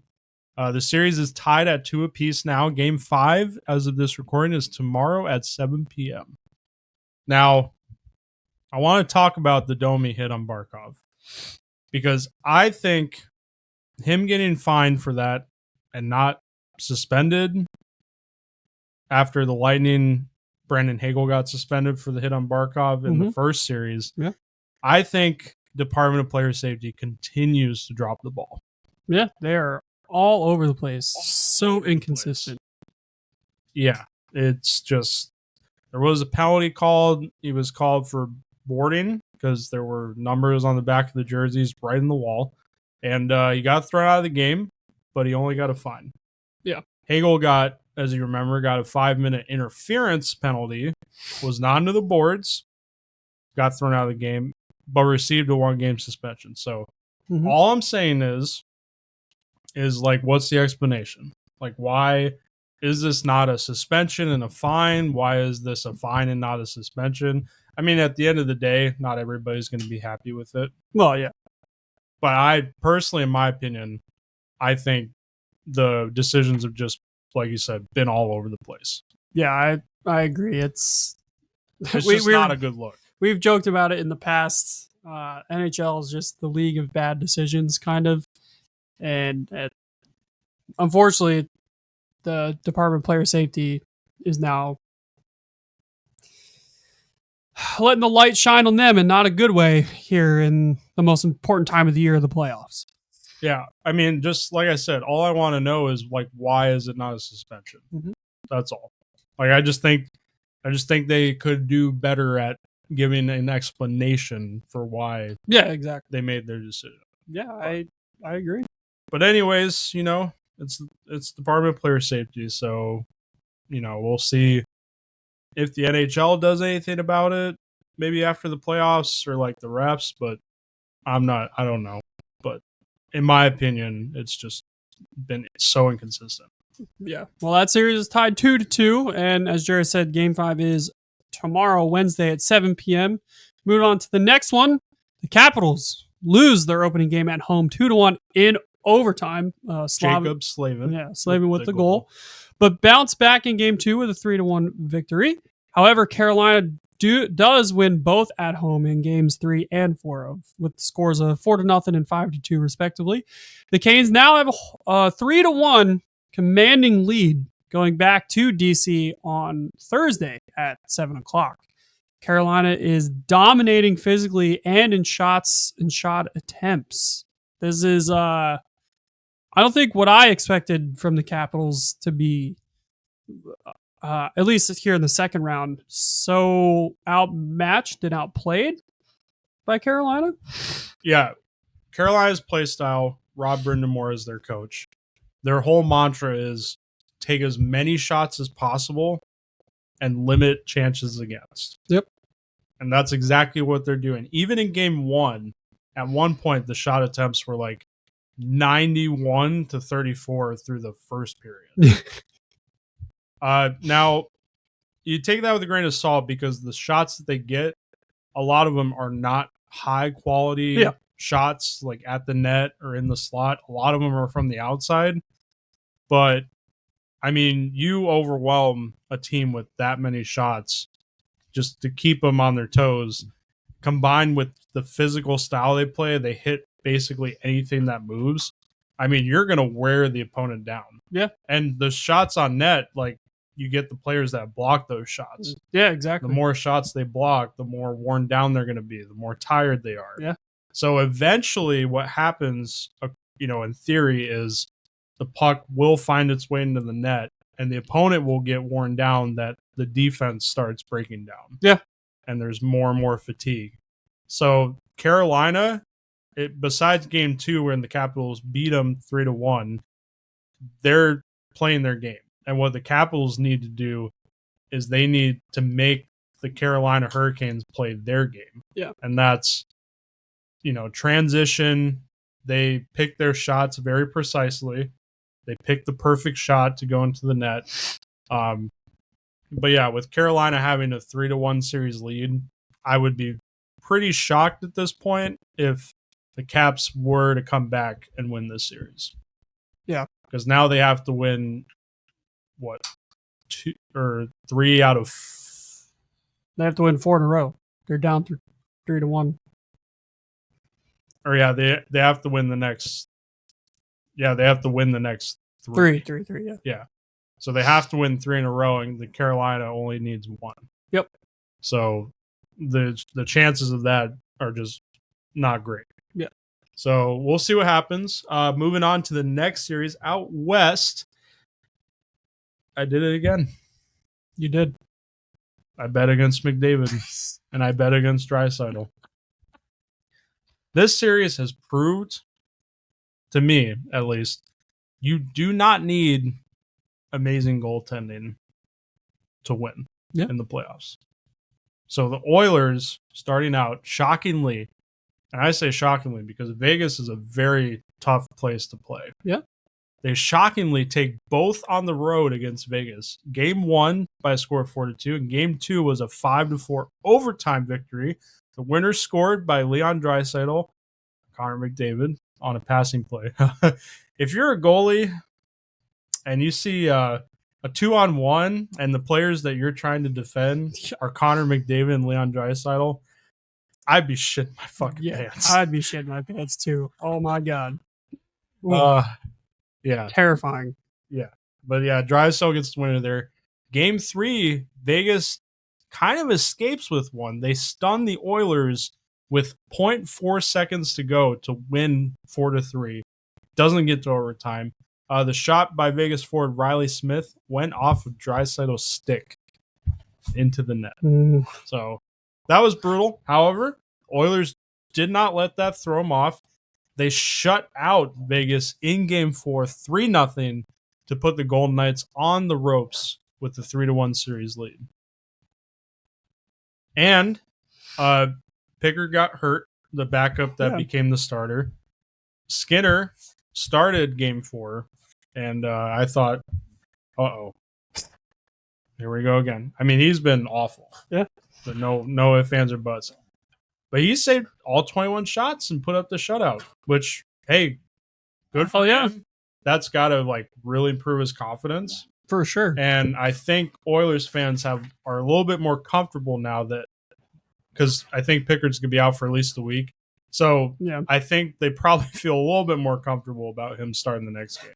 The series is tied at 2 apiece now. Game 5, as of this recording, is tomorrow at 7 p.m. Now, I want to talk about the Domi hit on Barkov because I think him getting fined for that and not suspended after the Lightning, Brandon Hagel got suspended for the hit on Barkov in the first series. Yeah. I think Department of Player Safety continues to drop the ball. Yeah, they are all over the place. So inconsistent. Yeah, it's just there was a penalty called. He was called for boarding because there were numbers on the back of the jerseys right in the wall. And he got thrown out of the game, but he only got a fine. Yeah. Hagel got, as you remember, got a 5-minute interference penalty, was not into the boards, got thrown out of the game, but received a 1-game suspension. So all I'm saying is like, what's the explanation? Like, why is this not a suspension and a fine? Why is this a fine and not a suspension? I mean, at the end of the day, not everybody's going to be happy with it. Well, yeah. But I personally, in my opinion, I think the decisions have just, like you said, been all over the place. Yeah, I agree. It's just not a good look. We've joked about it in the past. NHL is just the league of bad decisions, kind of. And unfortunately, the Department of Player Safety is now letting the light shine on them in not a good way here in the most important time of the year, the playoffs. Yeah, I mean, just like I said, all I want to know is, like, why is it not a suspension? That's all. Like, I just think they could do better at giving an explanation for why. Yeah, exactly. They made their decision. Yeah, I agree. But anyways, it's Department of Player Safety, so we'll see if the NHL does anything about it, maybe after the playoffs or like the refs, but I don't know. But in my opinion, it's just been so inconsistent. Yeah. Well, that series is tied 2-2, and as Jared said, Game 5 is tomorrow, Wednesday at 7 p.m. Moving on to the next one, the Capitals lose their opening game at home 2-1 in overtime. Jacob Slavin. Yeah, Slavin with the goal. But bounced back in Game 2 with a 3-1 victory. However, Carolina does win both at home in games 3 and 4 with scores of 4-0 and 5-2 respectively. The Canes now have a 3-1 commanding lead going back to DC on Thursday at 7 o'clock. Carolina is dominating physically and in shots and shot attempts. This is I don't think what I expected from the Capitals to be, at least here in the second round, so outmatched and outplayed by Carolina. Yeah. Carolina's play style, Rob Brindamore is their coach. Their whole mantra is take as many shots as possible and limit chances against. Yep. And that's exactly what they're doing. Even in game 1, at one point, the shot attempts were like 91-34 through the first period. Now, you take that with a grain of salt because the shots that they get, a lot of them are not high quality shots like at the net or in the slot. A lot of them are from the outside. But, I mean, you overwhelm a team with that many shots just to keep them on their toes. Combined with the physical style they play, they hit basically anything that moves. I mean, you're going to wear the opponent down. Yeah. And the shots on net, like, you get the players that block those shots. Yeah, exactly. The more shots they block, the more worn down they're going to be, the more tired they are. Yeah. So eventually what happens, in theory, is the puck will find its way into the net and the opponent will get worn down that the defense starts breaking down. Yeah. And there's more and more fatigue. So Carolina, besides game 2 when the Capitals beat them 3-1, they're playing their game. And what the Capitals need to do is they need to make the Carolina Hurricanes play their game. Yeah. And that's, transition. They pick their shots very precisely. They pick the perfect shot to go into the net. But yeah, with Carolina having a 3-1 series lead, I would be pretty shocked at this point if the Caps were to come back and win this series. Yeah. Because now they have to win, 3 out of... They have to win 4 in a row. They're down 3-1. Or yeah, they have to win the next... Yeah, they have to win the next 3. 3, yeah. Yeah. So they have to win 3 in a row, and the Carolina only needs 1. Yep. So the chances of that are just not great. Yeah. So we'll see what happens. Moving on to the next series out west. I did it again. You did. I bet against McDavid, and I bet against Draisaitl. This series has proved, to me at least, you do not need amazing goaltending to win in the playoffs. So the Oilers, starting out, shockingly, and I say shockingly because Vegas is a very tough place to play. Yeah. They shockingly take both on the road against Vegas. Game 1 by a score of 4-2, and Game 2 was a 5-4 overtime victory. The winner scored by Leon Draisaitl, Connor McDavid on a passing play. If you're a goalie and you see a 2-on-1 and the players that you're trying to defend are Connor McDavid and Leon Draisaitl, I'd be shitting my fucking pants. I'd be shitting my pants too. Oh my God. Yeah. Terrifying. Yeah. But yeah, Draisaitl gets the winner there. Game 3, Vegas kind of escapes with one. They stun the Oilers with 0.4 seconds to go to win 4-3. Doesn't get to overtime. The shot by Vegas forward Riley Smith went off of Draisaitl's stick into the net. So that was brutal. However, Oilers did not let that throw them off. They shut out Vegas in Game 4, 3-0, to put the Golden Knights on the ropes with the 3-1 series lead. And Picker got hurt, the backup that became the starter. Skinner started Game 4, and I thought, uh-oh, here we go again. I mean, he's been awful. Yeah. But no ifs, ands, or buts. But he saved all 21 shots and put up the shutout, which, hey, good for him. That's got to, really improve his confidence. For sure. And I think Oilers fans are a little bit more comfortable now that because I think Pickard's going to be out for at least a week. So Yeah. I think they probably feel a little bit more comfortable about him starting the next game.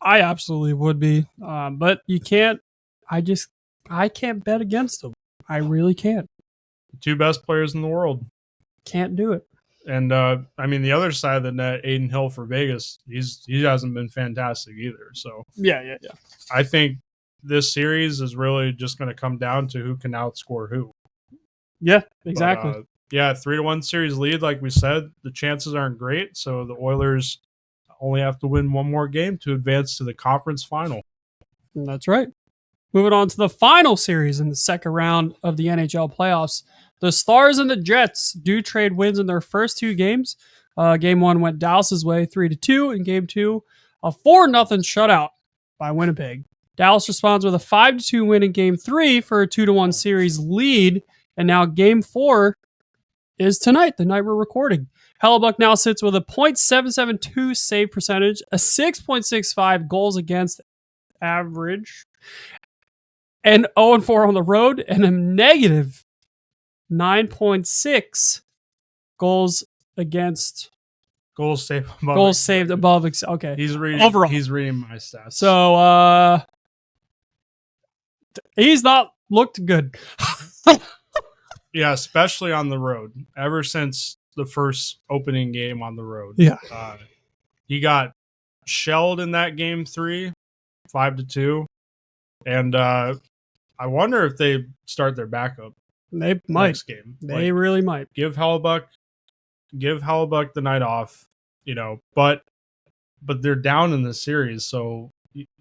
I absolutely would be. But you can't. I can't bet against them. I really can't. The two best players in the world. Can't do it. And I mean, the other side of the net, Aiden Hill for Vegas, he hasn't been fantastic either. So Yeah. I think this series is really just going to come down to who can outscore who. Yeah, exactly. But, yeah, 3-1 series lead, like we said, the chances aren't great. So the Oilers only have to win one more game to advance to the conference final. That's right. Moving on to the final series in the second round of the NHL playoffs. The Stars and the Jets do trade wins in their first two games. Game one went Dallas's way 3-2. In game two, a 4-0 shutout by Winnipeg. Dallas responds with a 5-2 win in game three for a 2-1 series lead. And now game four is tonight, the night we're recording. Hellebuck now sits with a .772 save percentage, a 6.65 goals against average, and 0-4 on the road, and a negative 9.6 goals against Goals saved above. goals saved above. Okay, He's reading. overall. He's reading my stats. So he's not looked good. Yeah, especially on the road. Ever since the first opening game on the road, Yeah. He got shelled in that game 3, 5-2, and I wonder if they start their backup They might. next game. They really might. Give Hellebuck the night off, but they're down in the series, so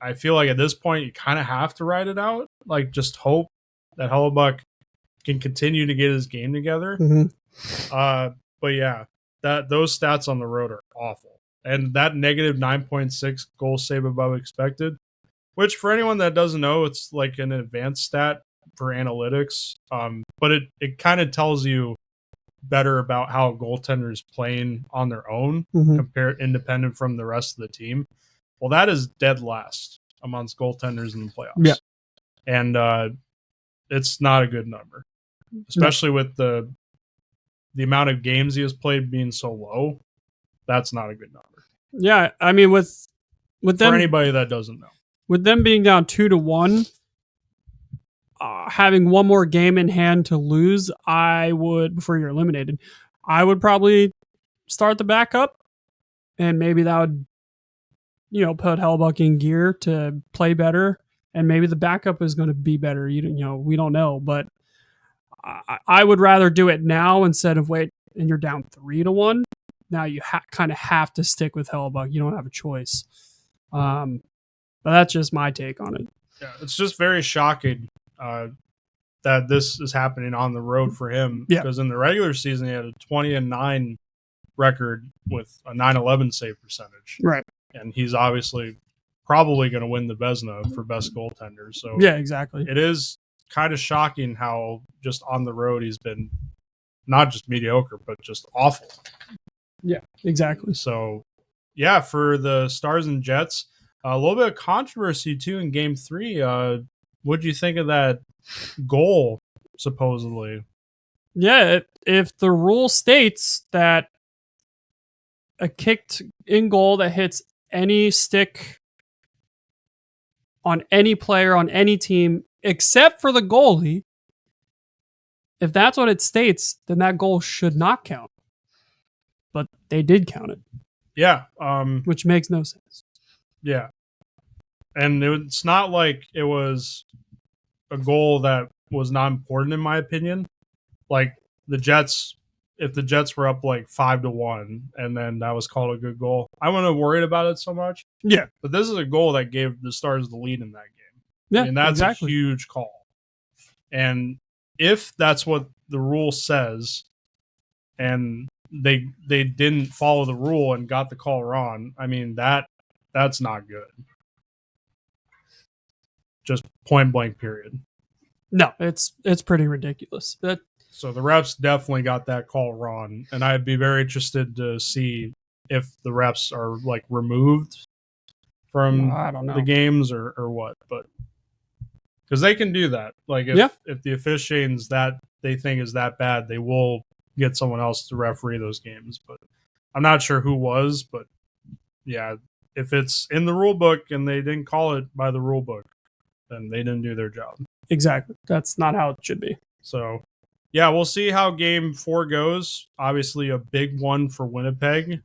I feel like at this point you kind of have to ride it out. Like, just hope that Hellebuck can continue to get his game together. Mm-hmm. But yeah, those stats on the road are awful, and that negative 9.6 goal save above expected, which for anyone that doesn't know, it's like an advanced stat for analytics. But it kind of tells you better about how a goaltender is playing on their own, compared independent from the rest of the team. Well, that is dead last amongst goaltenders in the playoffs. Yeah. And it's not a good number, especially with the amount of games he has played being so low. That's not a good number. Yeah, I mean, with them, for anybody that doesn't know, with them being down 2-1, having one more game in hand to lose, I would, before you're eliminated, I would probably start the backup, and maybe that would, put Hellebuck in gear to play better, and maybe the backup is going to be better. We don't know, but I would rather do it now instead of wait, and you're down 3-1. Now you kind of have to stick with Hellebuck. You don't have a choice. But that's just my take on it. Yeah, it's just very shocking that this is happening on the road for him. Yeah. Because in the regular season, he had a 20-9 record with a 911 save percentage. Right. And he's obviously probably going to win the Vezina for best goaltender. So yeah, exactly. It is kind of shocking how just on the road he's been not just mediocre, but just awful. Yeah, exactly. So, yeah, for the Stars and Jets, a little bit of controversy too in Game 3. What do you think of that goal, supposedly? Yeah, if the rule states that a kicked in goal that hits any stick on any player on any team except for the goalie, if that's what it states, then that goal should not count. But they did count it. Yeah. Which makes no sense. Yeah. And it's not like it was a goal that was not important, in my opinion. Like the Jets, if the Jets were up like 5-1 and then that was called a good goal, I wouldn't have worried about it so much. Yeah. But this is a goal that gave the Stars the lead in that game. Yeah, I mean, that's exactly. a huge call. And if that's what the rule says, and they didn't follow the rule and got the call wrong, I mean, that's not good. Just point blank period. No, it's pretty ridiculous. So the refs definitely got that call wrong, and I'd be very interested to see if the refs are like removed from I don't know. the games or what, but because they can do that. Like if the officiating's that they think is that bad, they will get someone else to referee those games. But I'm not sure who was, but yeah, if it's in the rule book and they didn't call it by the rule book, then they didn't do their job. Exactly. That's not how it should be. So yeah, we'll see how game 4 goes. Obviously a big one for Winnipeg.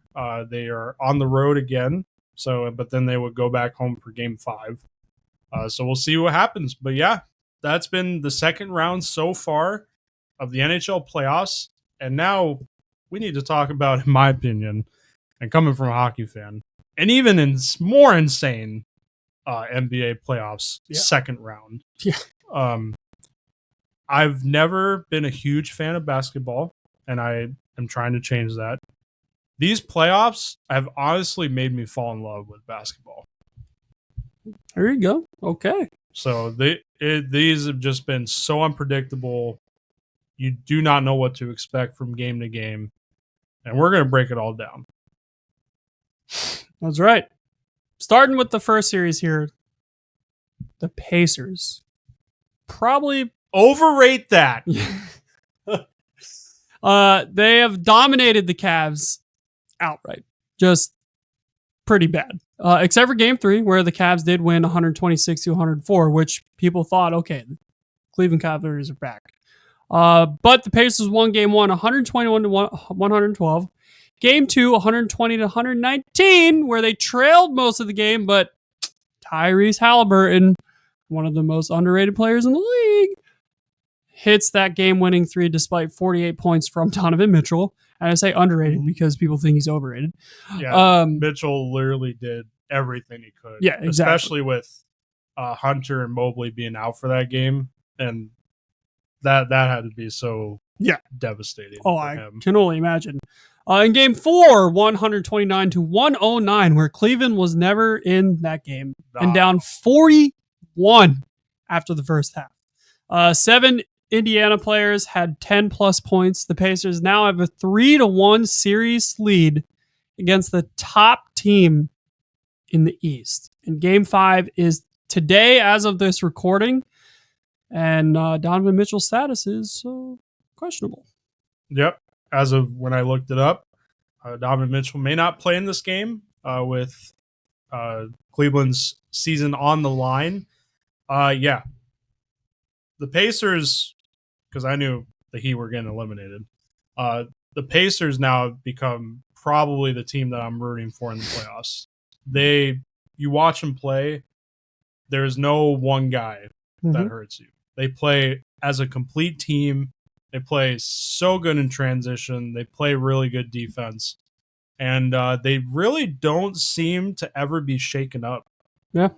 They are on the road again. So, but then they would go back home for game 5. So we'll see what happens. But yeah, that's been the second round so far of the NHL playoffs. And now we need to talk about, in my opinion, and coming from a hockey fan, and even in more insane NBA playoffs, second round. Yeah. I've never been a huge fan of basketball, and I am trying to change that. These playoffs have honestly made me fall in love with basketball. There you go. Okay. So these have just been so unpredictable. You do not know what to expect from game to game. And we're going to break it all down. That's right. Starting with the first series here, the Pacers. Probably overrate that. They have dominated the Cavs outright. Just pretty bad. Except for game 3, where the Cavs did win 126-104, which people thought, okay, the Cleveland Cavaliers are back. But the Pacers won game 1, 121-112. Game 2, 120-119, where they trailed most of the game, but Tyrese Halliburton, one of the most underrated players in the league, hits that game-winning 3 despite 48 points from Donovan Mitchell. And I say underrated because people think he's overrated. Yeah, Mitchell literally did everything he could. Yeah, exactly. Especially with Hunter and Mobley being out for that game, and that had to be so devastating. Oh, for I him. can only imagine. In game 4, 129-109, where Cleveland was never in that game and down 41 after the first half. 7 Indiana players had 10 plus points. The Pacers now have a 3-1 series lead against the top team in the East. And game 5 is today as of this recording. And Donovan Mitchell's status is questionable. Yep. As of when I looked it up, Donovan Mitchell may not play in this game with Cleveland's season on the line. The Pacers, because I knew the Heat were getting eliminated, the Pacers now have become probably the team that I'm rooting for in the playoffs. You watch them play, there's no one guy that hurts you. They play as a complete team. They play so good in transition. They play really good defense. And they really don't seem to ever be shaken up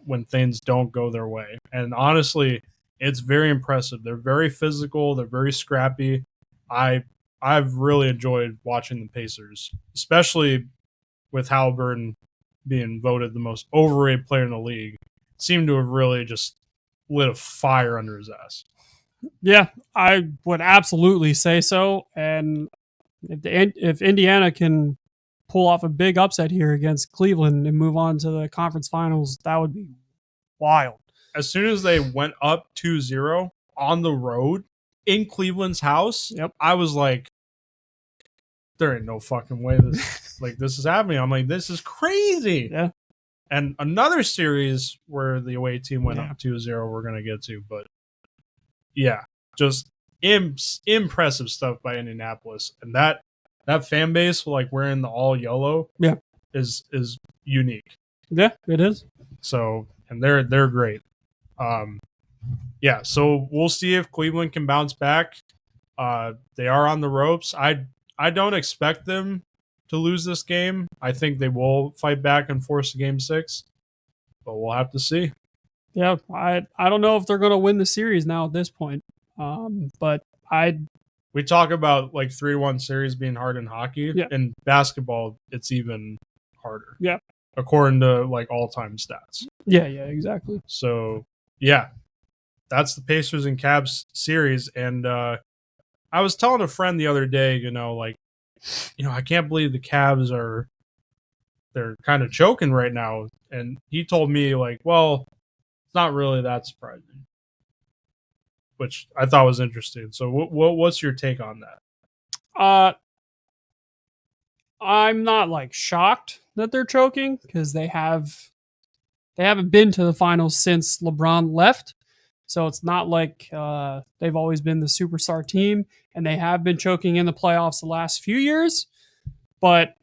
when things don't go their way. And honestly, it's very impressive. They're very physical. They're very scrappy. I've really enjoyed watching the Pacers, especially with Halliburton being voted the most overrated player in the league. Seemed to have really just lit a fire under his ass. Yeah, I would absolutely say so. And if Indiana can pull off a big upset here against Cleveland and move on to the conference finals, that would be wild. As soon as they went up 2-0 on the road in Cleveland's house, I was like, there ain't no fucking way this is happening. I'm like, this is crazy. Yeah. And another series where the away team went up 2-0 we're going to get to. But yeah, just impressive stuff by Indianapolis. And that fan base, like wearing the all yellow, is unique. Yeah, it is. So, and they're great. So we'll see if Cleveland can bounce back. They are on the ropes. I don't expect them to lose this game. I think they will fight back and force a game 6, but we'll have to see. Yeah, I don't know if they're going to win the series now at this point. But we talk about like 3-1 series being hard in hockey. Yeah. In basketball, it's even harder. Yeah. According to like all-time stats. Yeah, exactly. So, yeah. That's the Pacers and Cavs series. And I was telling a friend the other day, I can't believe the Cavs are they're kind of choking right now. And he told me like, well, it's not really that surprising, which I thought was interesting. So what's your take on that? I'm not like shocked that they're choking because they haven't been to the finals since LeBron left. So it's not like they've always been the superstar team, and they have been choking in the playoffs the last few years. But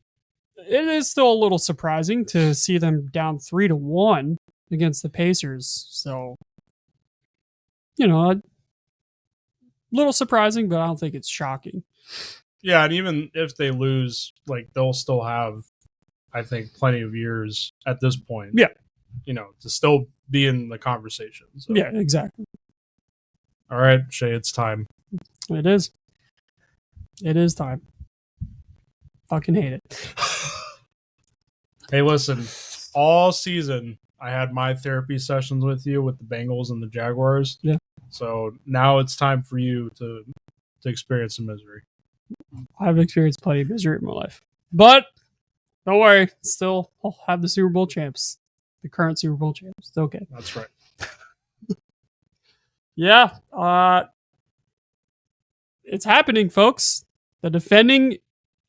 it is still a little surprising to see them down 3-1 against the Pacers. So, a little surprising, but I don't think it's shocking. Yeah, and even if they lose, like they'll still have, I think, plenty of years at this point. Yeah. To still be in the conversation. So. Yeah, exactly. All right, Shay, it's time. It is. It is time. Fucking hate it. Hey, listen, all season I had my therapy sessions with you with the Bengals and the Jaguars. Yeah. So now it's time for you to experience some misery. I've experienced plenty of misery in my life. But don't worry, still I'll have the Super Bowl champs. The current Super Bowl champs. It's okay. That's right. Yeah. It's happening, folks. The defending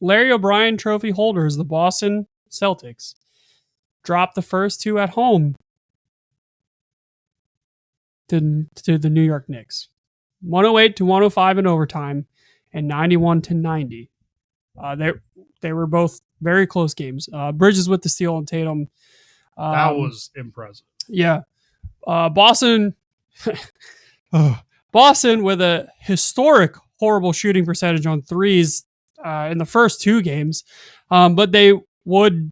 Larry O'Brien trophy holders, the Boston Celtics, dropped the first two at home to the New York Knicks. 108-105 in overtime and 91-90. They were both very close games. Bridges with the steal and Tatum. That was impressive. Yeah. Boston Boston with a historic horrible shooting percentage on threes in the first two games. But they would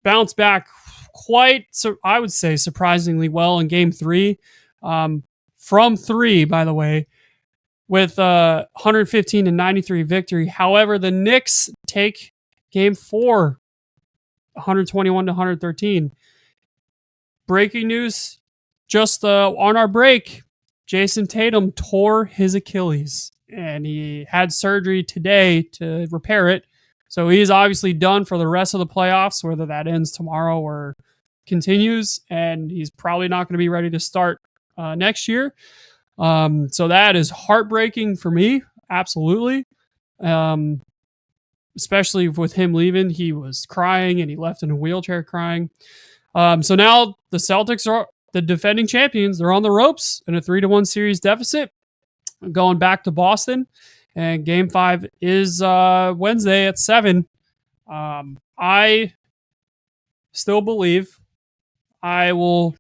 bounce back quite, I would say, surprisingly well in game three. From three, by the way, with 115-93 victory. However, the Knicks take game four, 121-113. Breaking news, just on our break, Jason Tatum tore his Achilles, and he had surgery today to repair it. So he's obviously done for the rest of the playoffs, whether that ends tomorrow or continues, and he's probably not going to be ready to start next year. So that is heartbreaking for me, absolutely. Especially with him leaving, he was crying and he left in a wheelchair crying. So now the Celtics are the defending champions. They're on the ropes in a 3-1 series deficit, going back to Boston. And game 5 is Wednesday at 7. I still believe. I will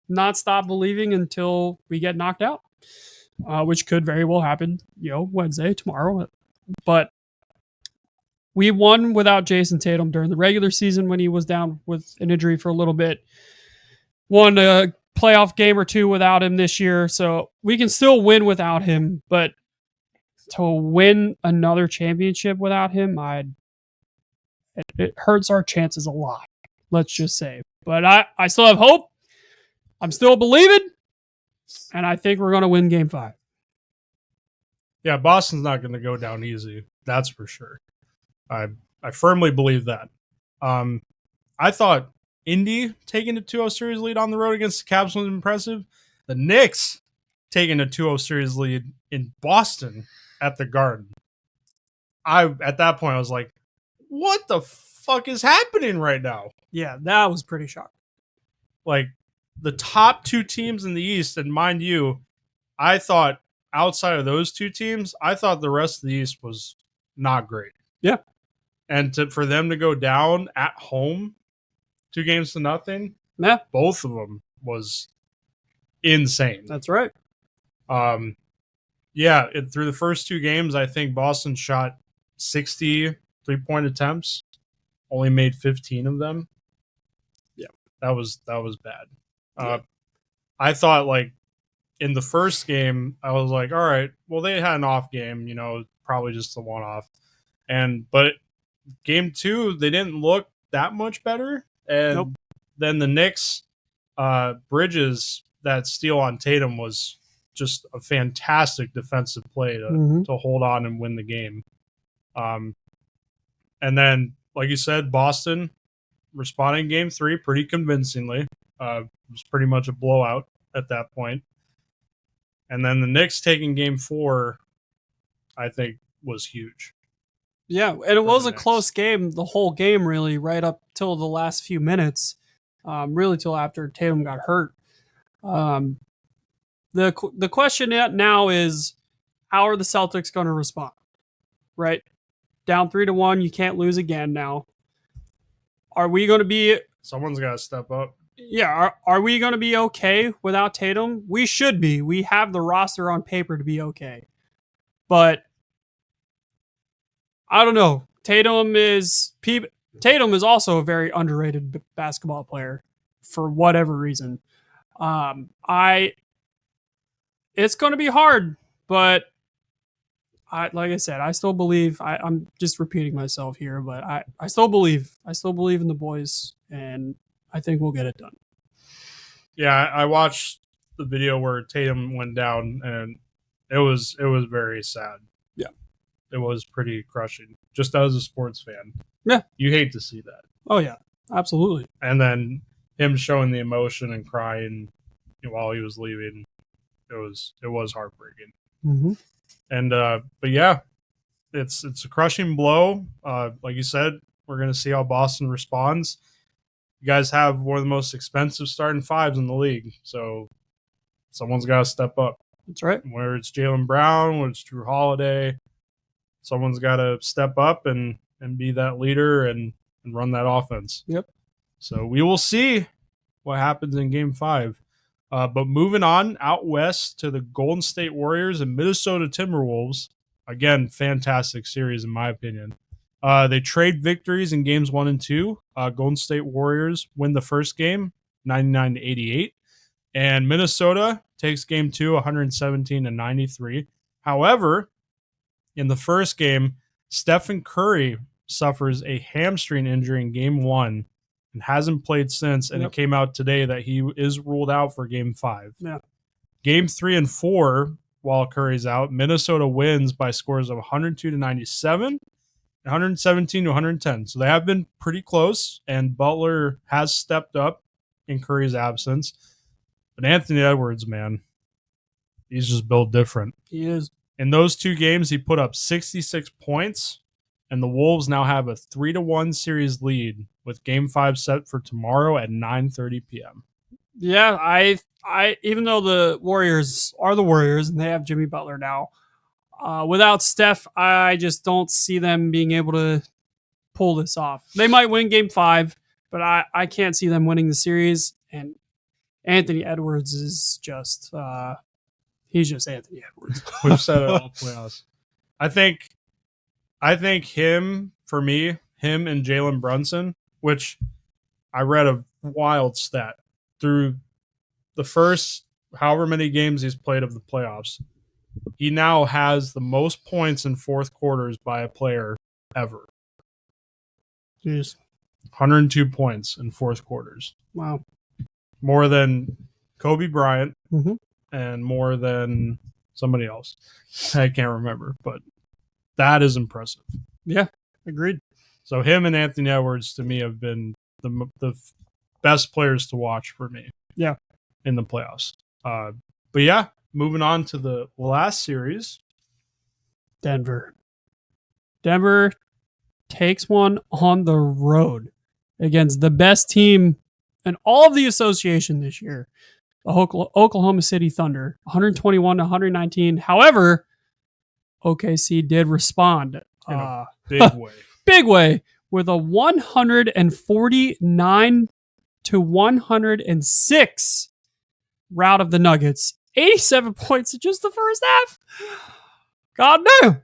not stop believing until we get knocked out, which could very well happen, Wednesday, tomorrow. But we won without Jason Tatum during the regular season when he was down with an injury for a little bit. Won a playoff game or two without him this year, so we can still win without him. But to win another championship without him, it hurts our chances a lot. Let's just say. But I still have hope. I'm still believing, and I think we're going to win Game 5. Yeah, Boston's not going to go down easy. That's for sure. I firmly believe that. I thought Indy taking a 2-0 series lead on the road against the Cavs was impressive. The Knicks taking a 2-0 series lead in Boston at the Garden. At that point, I was like, what the fuck is happening right now? Yeah, that was pretty shocking. Like, the top two teams in the East, and mind you, I thought outside of those two teams, I thought the rest of the East was not great. Yeah. And for them to go down at home 2-0, yeah, both of them was insane. That's right. Yeah, through the first two games, I think Boston shot 60 3-point attempts, only made 15 of them. Yeah, that was bad. Yeah. I thought like in the first game, I was like, all right, well they had an off game, probably just a one-off, but game 2 they didn't look that much better, and then the Knicks, Bridges, that steal on Tatum was just a fantastic defensive play to hold on and win the game. And then, like you said, Boston, responding game 3 pretty convincingly. It was pretty much a blowout at that point. And then the Knicks taking game 4, I think, was huge. Yeah, and it was a close game the whole game, really, right up till the last few minutes, really till after Tatum got hurt. The question now is, how are the Celtics going to respond? Right, down 3-1, you can't lose again now. Are we going to be? Someone's got to step up. Yeah, are we going to be okay without Tatum? We should be. We have the roster on paper to be okay, but I don't know. Tatum is also a very underrated basketball player for whatever reason. It's going to be hard, but like I said, I still believe. I'm just repeating myself here, but I still believe. I still believe in the boys, and I think we'll get it done. Yeah, I watched the video where Tatum went down, and it was very sad. Yeah, it was pretty crushing. Just as a sports fan, yeah, you hate to see that. Oh yeah, absolutely. And then him showing the emotion and crying while he was leaving, it was heartbreaking. Mm-hmm. And but yeah, it's a crushing blow. Like you said, we're gonna see how Boston responds. You guys have one of the most expensive starting fives in the league, so someone's got to step up. That's right. Whether it's Jaylen Brown, whether it's Drew Holiday, someone's got to step up and be that leader and run that offense. Yep. So we will see what happens in Game 5. But moving on out west to the Golden State Warriors and Minnesota Timberwolves. Again, fantastic series in my opinion. They trade victories in games 1 and 2. Golden State Warriors win the first game, 99-88. And Minnesota takes game 2, 117-93. However, in the first game, Stephen Curry suffers a hamstring injury in game 1 and hasn't played since. And It came out today that he is ruled out for game 5. Yeah. Game 3 and 4, while Curry's out, Minnesota wins by scores of 102-97, 117-110. So they have been pretty close, and Butler has stepped up in Curry's absence. But Anthony Edwards, man, he's just built different. He is. In those 2 games, he put up 66 points, and the Wolves now have a 3-1 series lead with Game 5 set for tomorrow at 9:30 p.m. Yeah, I even though the Warriors are the Warriors and they have Jimmy Butler now, without Steph, I just don't see them being able to pull this off. They might win Game 5, but I can't see them winning the series. And Anthony Edwards is just he's just Anthony Edwards. We've said it all playoffs. I think him and Jalen Brunson, which I read a wild stat through the first however many games he's played of the playoffs. He now has the most points in fourth quarters by a player ever. Jeez. 102 points in fourth quarters. Wow. More than Kobe Bryant mm-hmm. and more than somebody else. I can't remember, but that is impressive. Yeah, agreed. So him and Anthony Edwards, to me, have been the best players to watch for me. Yeah. In the playoffs. But yeah, moving on to the last series. Denver takes one on the road against the best team in all of the association this year, the Oklahoma City Thunder, 121-119. However, OKC did respond in a big way. Big way with a 149-106 rout of the Nuggets. 87 points in just the first half. God damn.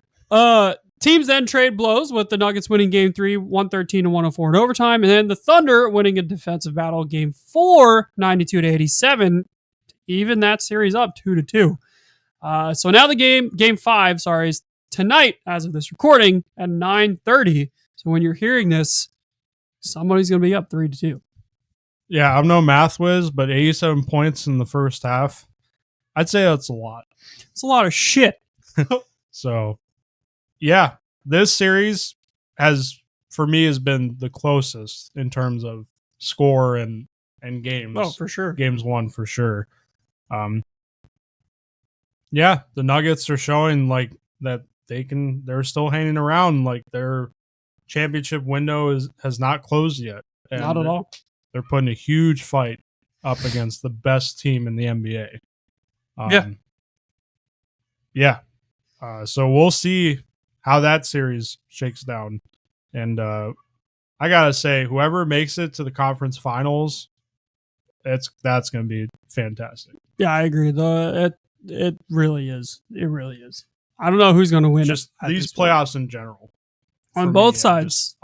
Teams then trade blows with the Nuggets winning game 3, 113-104 in overtime, and then the Thunder winning a defensive battle game 4, 92-87, even that series up 2-2. So now the game 5, is tonight as of this recording at 9:30. So when you're hearing this, somebody's going to be up 3-2. Yeah, I'm no math whiz, but 87 points in the first half, I'd say that's a lot. It's a lot of shit. So, yeah, this series has for me has been the closest in terms of score and games. Oh, for sure. Games won for sure. Yeah, the Nuggets are showing like that they're still hanging around. Like their championship window has not closed yet. And Not at all. They're putting a huge fight up against the best team in the NBA. Yeah. So we'll see how that series shakes down. And I gotta say, whoever makes it to the conference finals, that's going to be fantastic. Yeah, I agree. It really is. It really is. I don't know who's going to win. Just these playoffs in general. On both sides.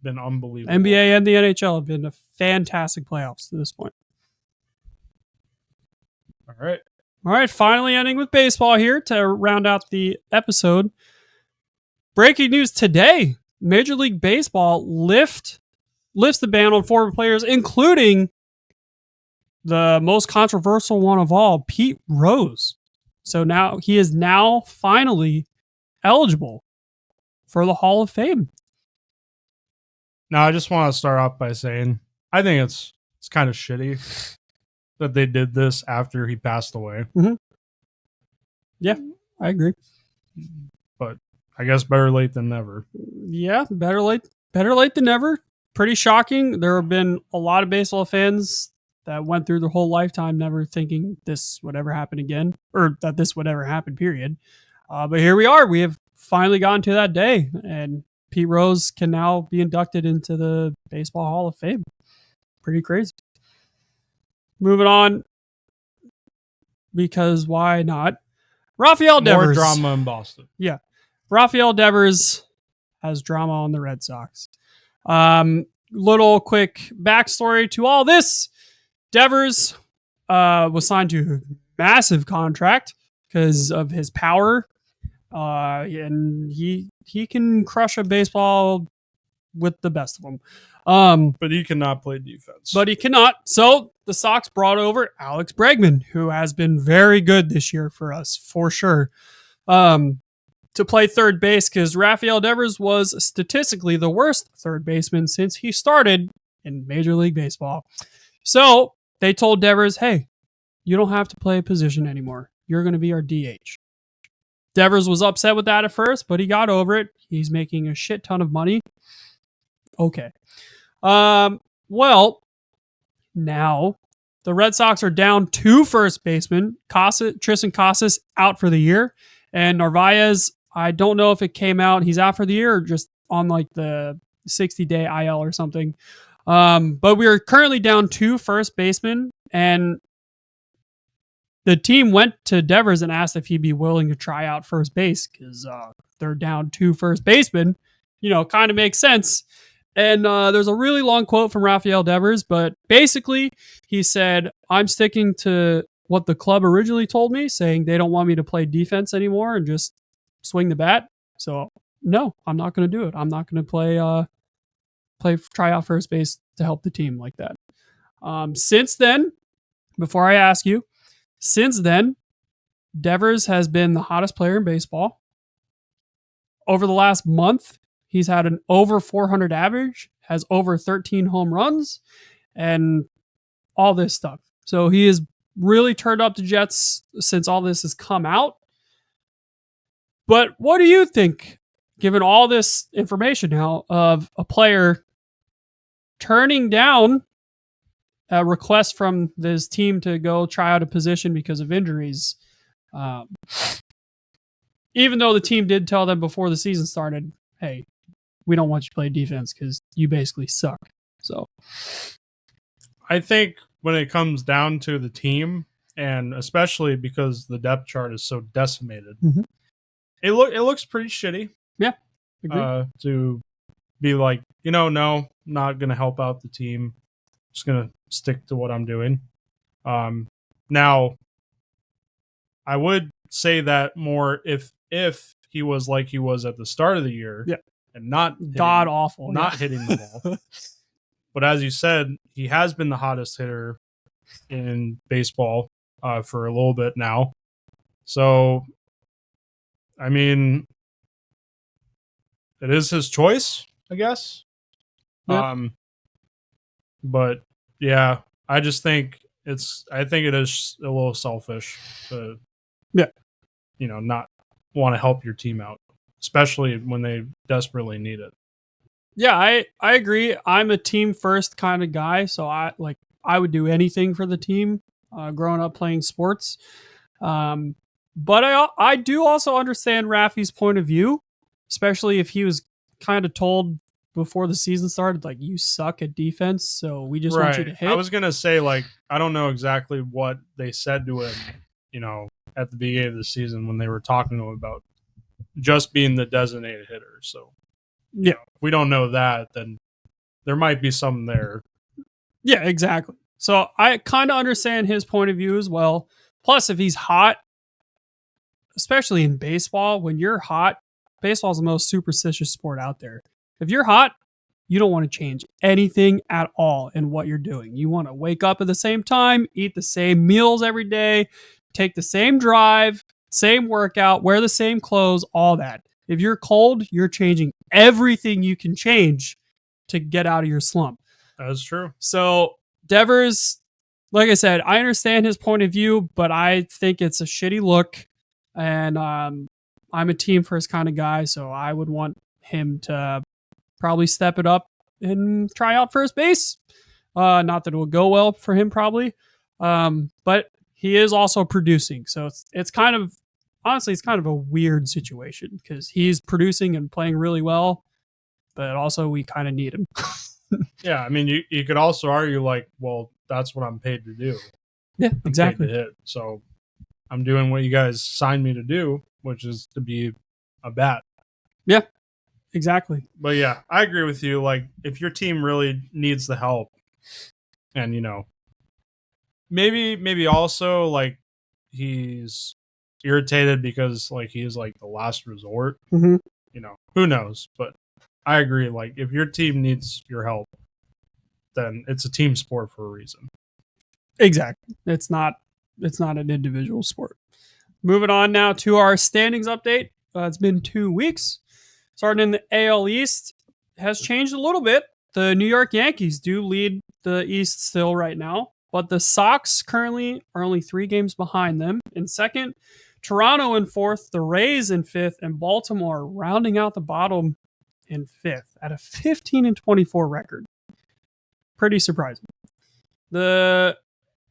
Been unbelievable. NBA and the NHL have been a fantastic playoffs to this point. All right. All right, finally ending with baseball here to round out the episode. Breaking news today. Major League Baseball lifts the ban on former players, including the most controversial one of all, Pete Rose. So now he is finally eligible for the Hall of Fame. Now, I just want to start off by saying I think it's kind of shitty that they did this after he passed away. Mm-hmm. Yeah, I agree. But I guess better late than never. Yeah, better late than never. Pretty shocking. There have been a lot of baseball fans that went through their whole lifetime never thinking this would ever happen again, or that this would ever happen, period. But here we are. We have finally gotten to that day, and Pete Rose can now be inducted into the Baseball Hall of Fame. Pretty crazy. Moving on, because why not? Rafael Devers. More drama in Boston. Yeah. Rafael Devers has drama on the Red Sox. Little quick backstory to all this. Devers was signed to a massive contract because of his power. And he can crush a baseball with the best of them. But he cannot play defense. But he cannot. So the Sox brought over Alex Bregman, who has been very good this year for us, for sure, to play third base, because Rafael Devers was statistically the worst third baseman since he started in Major League Baseball. So they told Devers, hey, you don't have to play a position anymore. You're going to be our DH. Devers was upset with that at first, but he got over it. He's making a shit ton of money. Okay. Well, now the Red Sox are down 2 first basemen. Tristan Casas out for the year. And Narvaez, I don't know if it came out. He's out for the year or just on like the 60-day IL or something. But we are currently down 2 first basemen. And the team went to Devers and asked if he'd be willing to try out first base because they're down 2 first basemen. You know, kind of makes sense. And there's a really long quote from Rafael Devers, but basically he said, I'm sticking to what the club originally told me, saying they don't want me to play defense anymore and just swing the bat. So no, I'm not going to do it. I'm not going to try out first base to help the team like that. Since then, before I ask you, Devers has been the hottest player in baseball. Over the last month, he's had an over 400 average, has over 13 home runs, and all this stuff. So he has really turned up the Jets since all this has come out. But what do you think, given all this information now, of a player turning down a request from this team to go try out a position because of injuries? Even though the team did tell them before the season started, hey, we don't want you to play defense because you basically suck. So I think when it comes down to the team, and especially because the depth chart is so decimated, it looks pretty shitty. Yeah, agree. To be like, no, not going to help out the team. Just going to stick to what I'm doing. Now, I would say that more if he was like he was at the start of the year, and not awful, hitting the ball. But as you said, he has been the hottest hitter in baseball for a little bit now. So, I mean, it is his choice, I guess. Yeah. But yeah, I just think I think it is a little selfish to, Yeah. not want to help your team out, especially when they desperately need it. Yeah, I agree. I'm a team first kind of guy, so I would do anything for the team. Growing up playing sports, um, but I do also understand Rafi's point of view, especially if he was kind of told before the season started, like, you suck at defense, so we just want you Right. to I hit. was gonna say, like, I don't know exactly what they said to him, at the beginning of the season when they were talking to him about just being the designated hitter. So, Yeah, if we don't know that, then there might be something there. yeah, exactly. So I kind of understand his point of view as well. Plus, if he's hot, especially in baseball, when you're hot, baseball is the most superstitious sport out there. If you're hot, you don't want to change anything at all in what you're doing. You want to wake up at the same time, eat the same meals every day, take the same drive, same workout, wear the same clothes, all that. If you're cold, you're changing everything you can change to get out of your slump. That's true. So, Devers, like I said, I understand his point of view, but I think it's a shitty look. And I'm a team first kind of guy, so I would want him to probably step it up and try out first base. Not that it will go well for him, probably. But he is also producing. So it's kind of, honestly, it's kind of a weird situation because he's producing and playing really well, but also we kind of need him. Yeah, I mean, you could also argue, like, well, that's what I'm paid to do. Yeah, I'm exactly. paid to hit. So I'm doing what you guys signed me to do, which is to be a bat. Yeah, exactly. But yeah, I agree with you. Like, if your team really needs the help, and maybe also, like, he's irritated because, like, he's like the last resort. Mm-hmm. Who knows? But I agree. Like, if your team needs your help, then it's a team sport for a reason. Exactly. It's not an individual sport. Moving on now to our standings update. It's been 2 weeks. Starting in the AL East, has changed a little bit. The New York Yankees do lead the East still right now, but the Sox currently are only 3 games behind them in second. Toronto in fourth, the Rays in fifth, and Baltimore rounding out the bottom in fifth at a 15-24 record. Pretty surprising. The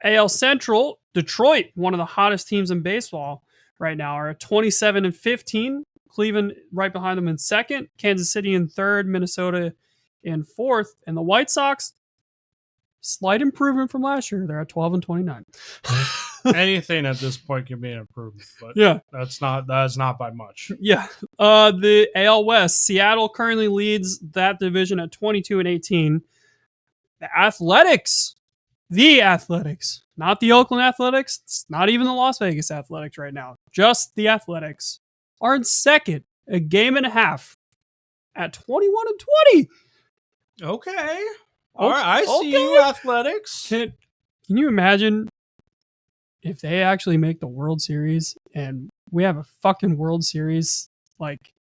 AL Central, Detroit, one of the hottest teams in baseball right now, are at 27-15. Cleveland right behind them in second. Kansas City in third. Minnesota in fourth. And the White Sox, slight improvement from last year. They're at 12-29. Anything at this point can be an improvement, but Yeah. that's not by much. Yeah. The AL West, Seattle currently leads that division at 22-18. The Athletics, not the Oakland Athletics, it's not even the Las Vegas Athletics right now, just the Athletics, are in second, a game and a half at 21-20. Okay. All right. I see you, Athletics. Can you imagine if they actually make the World Series and we have a fucking World Series like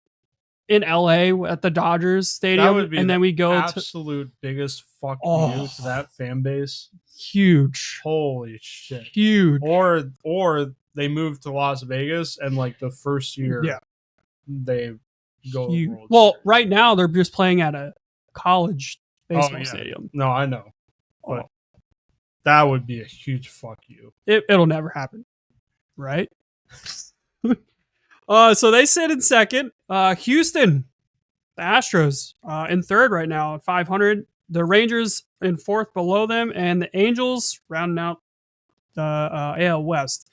in LA at the Dodgers Stadium, That would be and then we go to absolute biggest fuck you to that fan base. huge, Holy shit. huge. Or they move to Las Vegas and, like, the first year they go to the World Well, Series. right now they're just playing at a college baseball stadium. No, I know. But that would be a huge fuck you. It'll never happen, right? So they sit in second. Houston, the Astros, in third right now at 500. The Rangers in fourth below them, and the Angels rounding out the AL West.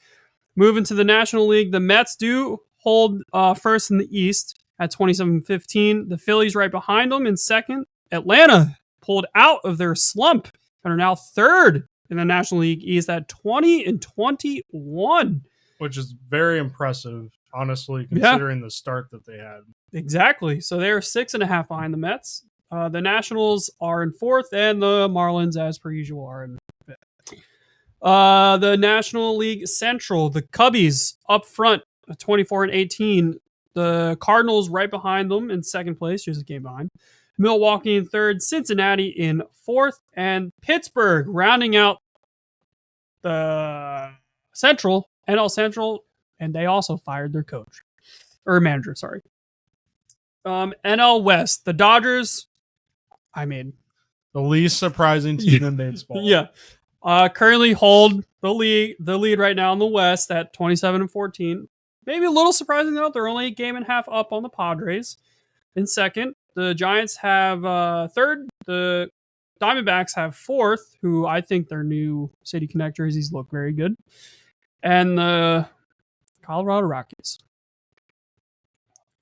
Moving to the National League, the Mets do hold first in the East at 27-15. The Phillies right behind them in second. Atlanta pulled out of their slump and are now third in the National League East at 20-21. Which is very impressive, honestly, considering the start that they had. Exactly. So they're 6.5 behind the Mets. The Nationals are in fourth, and the Marlins, as per usual, are in fifth. The National League Central, the Cubbies up front, 24-18. The Cardinals right behind them in second place, just a game behind. Milwaukee in third, Cincinnati in fourth, and Pittsburgh rounding out the Central, NL Central, and they also fired their coach or manager. Sorry. NL West, the Dodgers. I mean, The least surprising team in baseball. yeah. Currently hold the lead right now in the West at 27-14. Maybe a little surprising though. They're only a game and a half up on the Padres. In second, the Giants have third. The Diamondbacks have fourth, who I think their new City Connect jerseys look very good. And the Colorado Rockies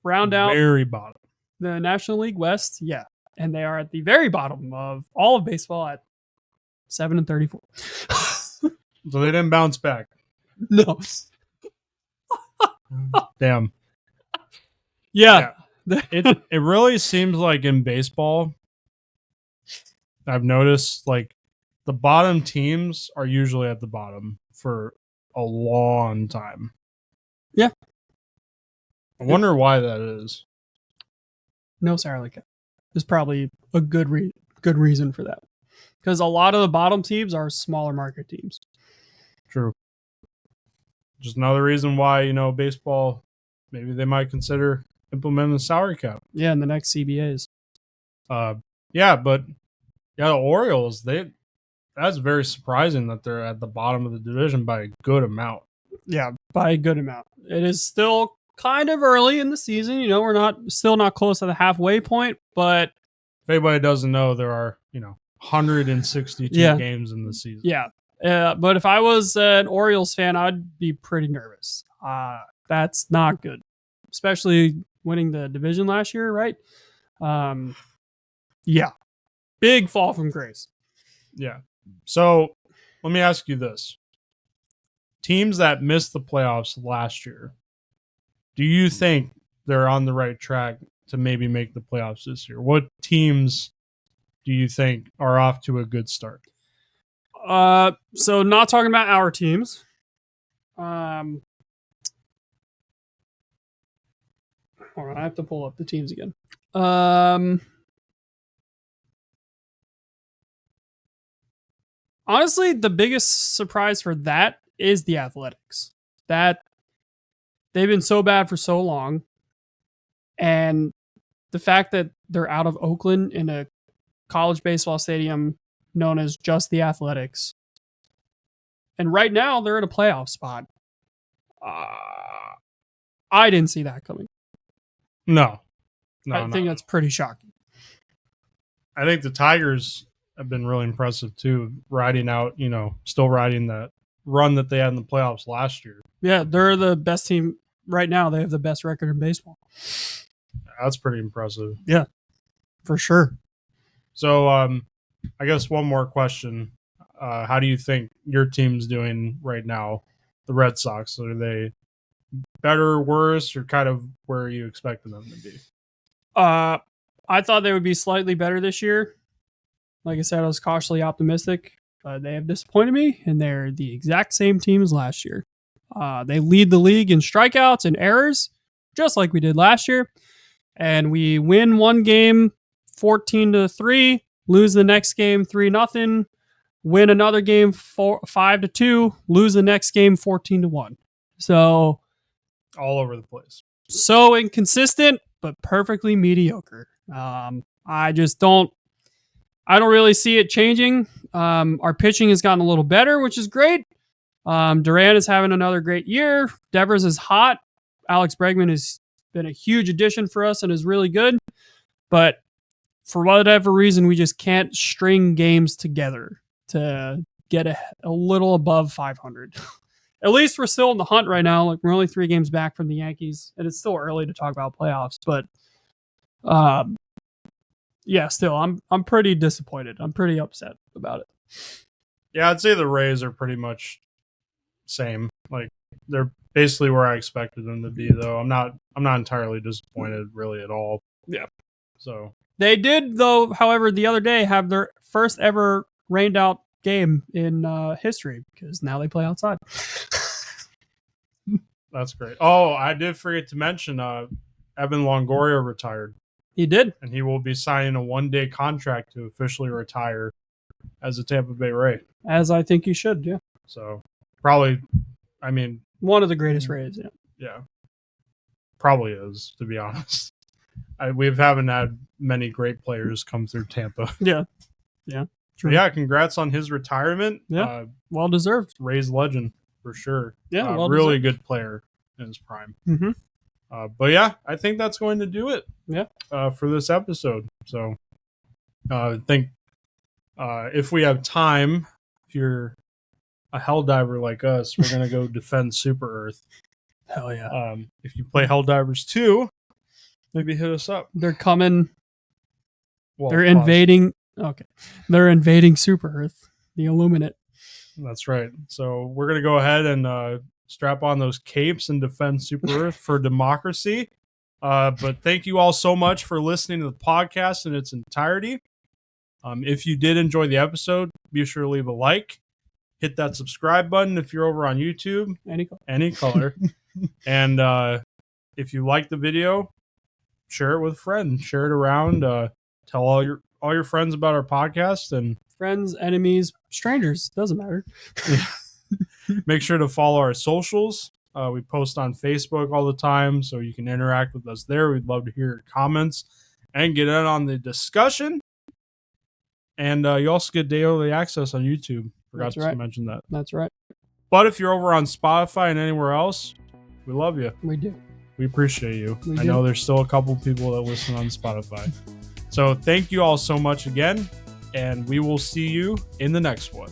round out Very bottom. the National League West. Yeah. And they are at the very bottom of all of baseball at 7-34. So they didn't bounce back. No. Damn. Yeah. It really seems like in baseball, I've noticed like the bottom teams are usually at the bottom for a long time. Yeah. I wonder why that is. No salary cap. There's probably a good reason for that. Because a lot of the bottom teams are smaller market teams. True. Just another reason why, baseball, maybe they might consider implementing the salary cap. Yeah, in the next CBAs. The Orioles, that's very surprising that they're at the bottom of the division by a good amount. Yeah, by a good amount. It is still kind of early in the season. We're still not close to the halfway point, but if anybody doesn't know, there are, 162 games in the season. Yeah. But if I was an Orioles fan, I'd be pretty nervous. That's not good, especially winning the division last year, right? Yeah. Big fall from grace. Yeah. So let me ask you this. Teams that missed the playoffs last year, do you think they're on the right track to maybe make the playoffs this year? What teams do you think are off to a good start? So not talking about our teams. Hold on, I have to pull up the teams again. Honestly, the biggest surprise for that is the Athletics. That they've been so bad for so long, and the fact that they're out of Oakland in a college baseball stadium known as just the Athletics, and right now they're in a playoff spot. I didn't see that coming. No, I think that's pretty shocking. I think the Tigers have been really impressive too, still riding that run that they had in the playoffs last year. Yeah, they're the best team right now. They have the best record in baseball. That's pretty impressive. Yeah, for sure. So, I guess one more question. How do you think your team's doing right now, the Red Sox? Are they better, worse, or kind of where you expected them to be? I thought they would be slightly better this year. Like I said, I was cautiously optimistic. They have disappointed me, and they're the exact same team as last year. They lead the league in strikeouts and errors, just like we did last year. And we win one game 14-3, lose the next game 3-0, win another game 5-2, lose the next game 14-1. So all over the place. So inconsistent, but perfectly mediocre. I don't really see it changing. Our pitching has gotten a little better, which is great. Duran is having another great year. Devers is hot. Alex Bregman has been a huge addition for us and is really good. But for whatever reason, we just can't string games together to get a little above 500. At least we're still in the hunt right now. Like, we're only 3 games back from the Yankees, and it's still early to talk about playoffs. But yeah, still, I'm pretty disappointed. I'm pretty upset about it. Yeah, I'd say the Rays are pretty much same. Like, they're basically where I expected them to be, though. I'm not entirely disappointed really at all. Yeah. So they did, though, however, the other day have their first ever rained out game in history, because now they play outside. That's great. Oh, I did forget to mention Evan Longoria retired. He did, and he will be signing a one-day contract to officially retire as a Tampa Bay Ray. as I think he should. Yeah, So probably, I mean, one of the greatest Rays. Yeah, yeah, probably is, to be honest. We haven't had many great players come through Tampa. yeah, But yeah, congrats on his retirement. Yeah. Well deserved. Rays legend for sure. Yeah, really good player in his prime. Mm-hmm. But yeah, I think that's going to do it. Yeah. For this episode. So I think if we have time, if you're a Helldiver like us, we're gonna go defend Super Earth. Hell yeah. If you play Helldivers 2, maybe hit us up. They're coming. Well, They're invading. Okay. They're invading Super Earth, the Illuminate. That's right. So we're going to go ahead and strap on those capes and defend Super Earth for democracy. But thank you all so much for listening to the podcast in its entirety. If you did enjoy the episode, be sure to leave a like. Hit that subscribe button if you're over on YouTube. Any color. And if you like the video, share it with a friend. Share it around. Tell all your friends about our podcast, and friends, enemies, strangers, doesn't matter. Make sure to follow our socials. We post on Facebook all the time, so you can interact with us there. We'd love to hear your comments and get in on the discussion. And you also get daily access on YouTube. Forgot to mention that. That's right. But if you're over on Spotify and anywhere else, we love you. We do. We appreciate you. I know there's still a couple people that listen on Spotify. So thank you all so much again, and we will see you in the next one.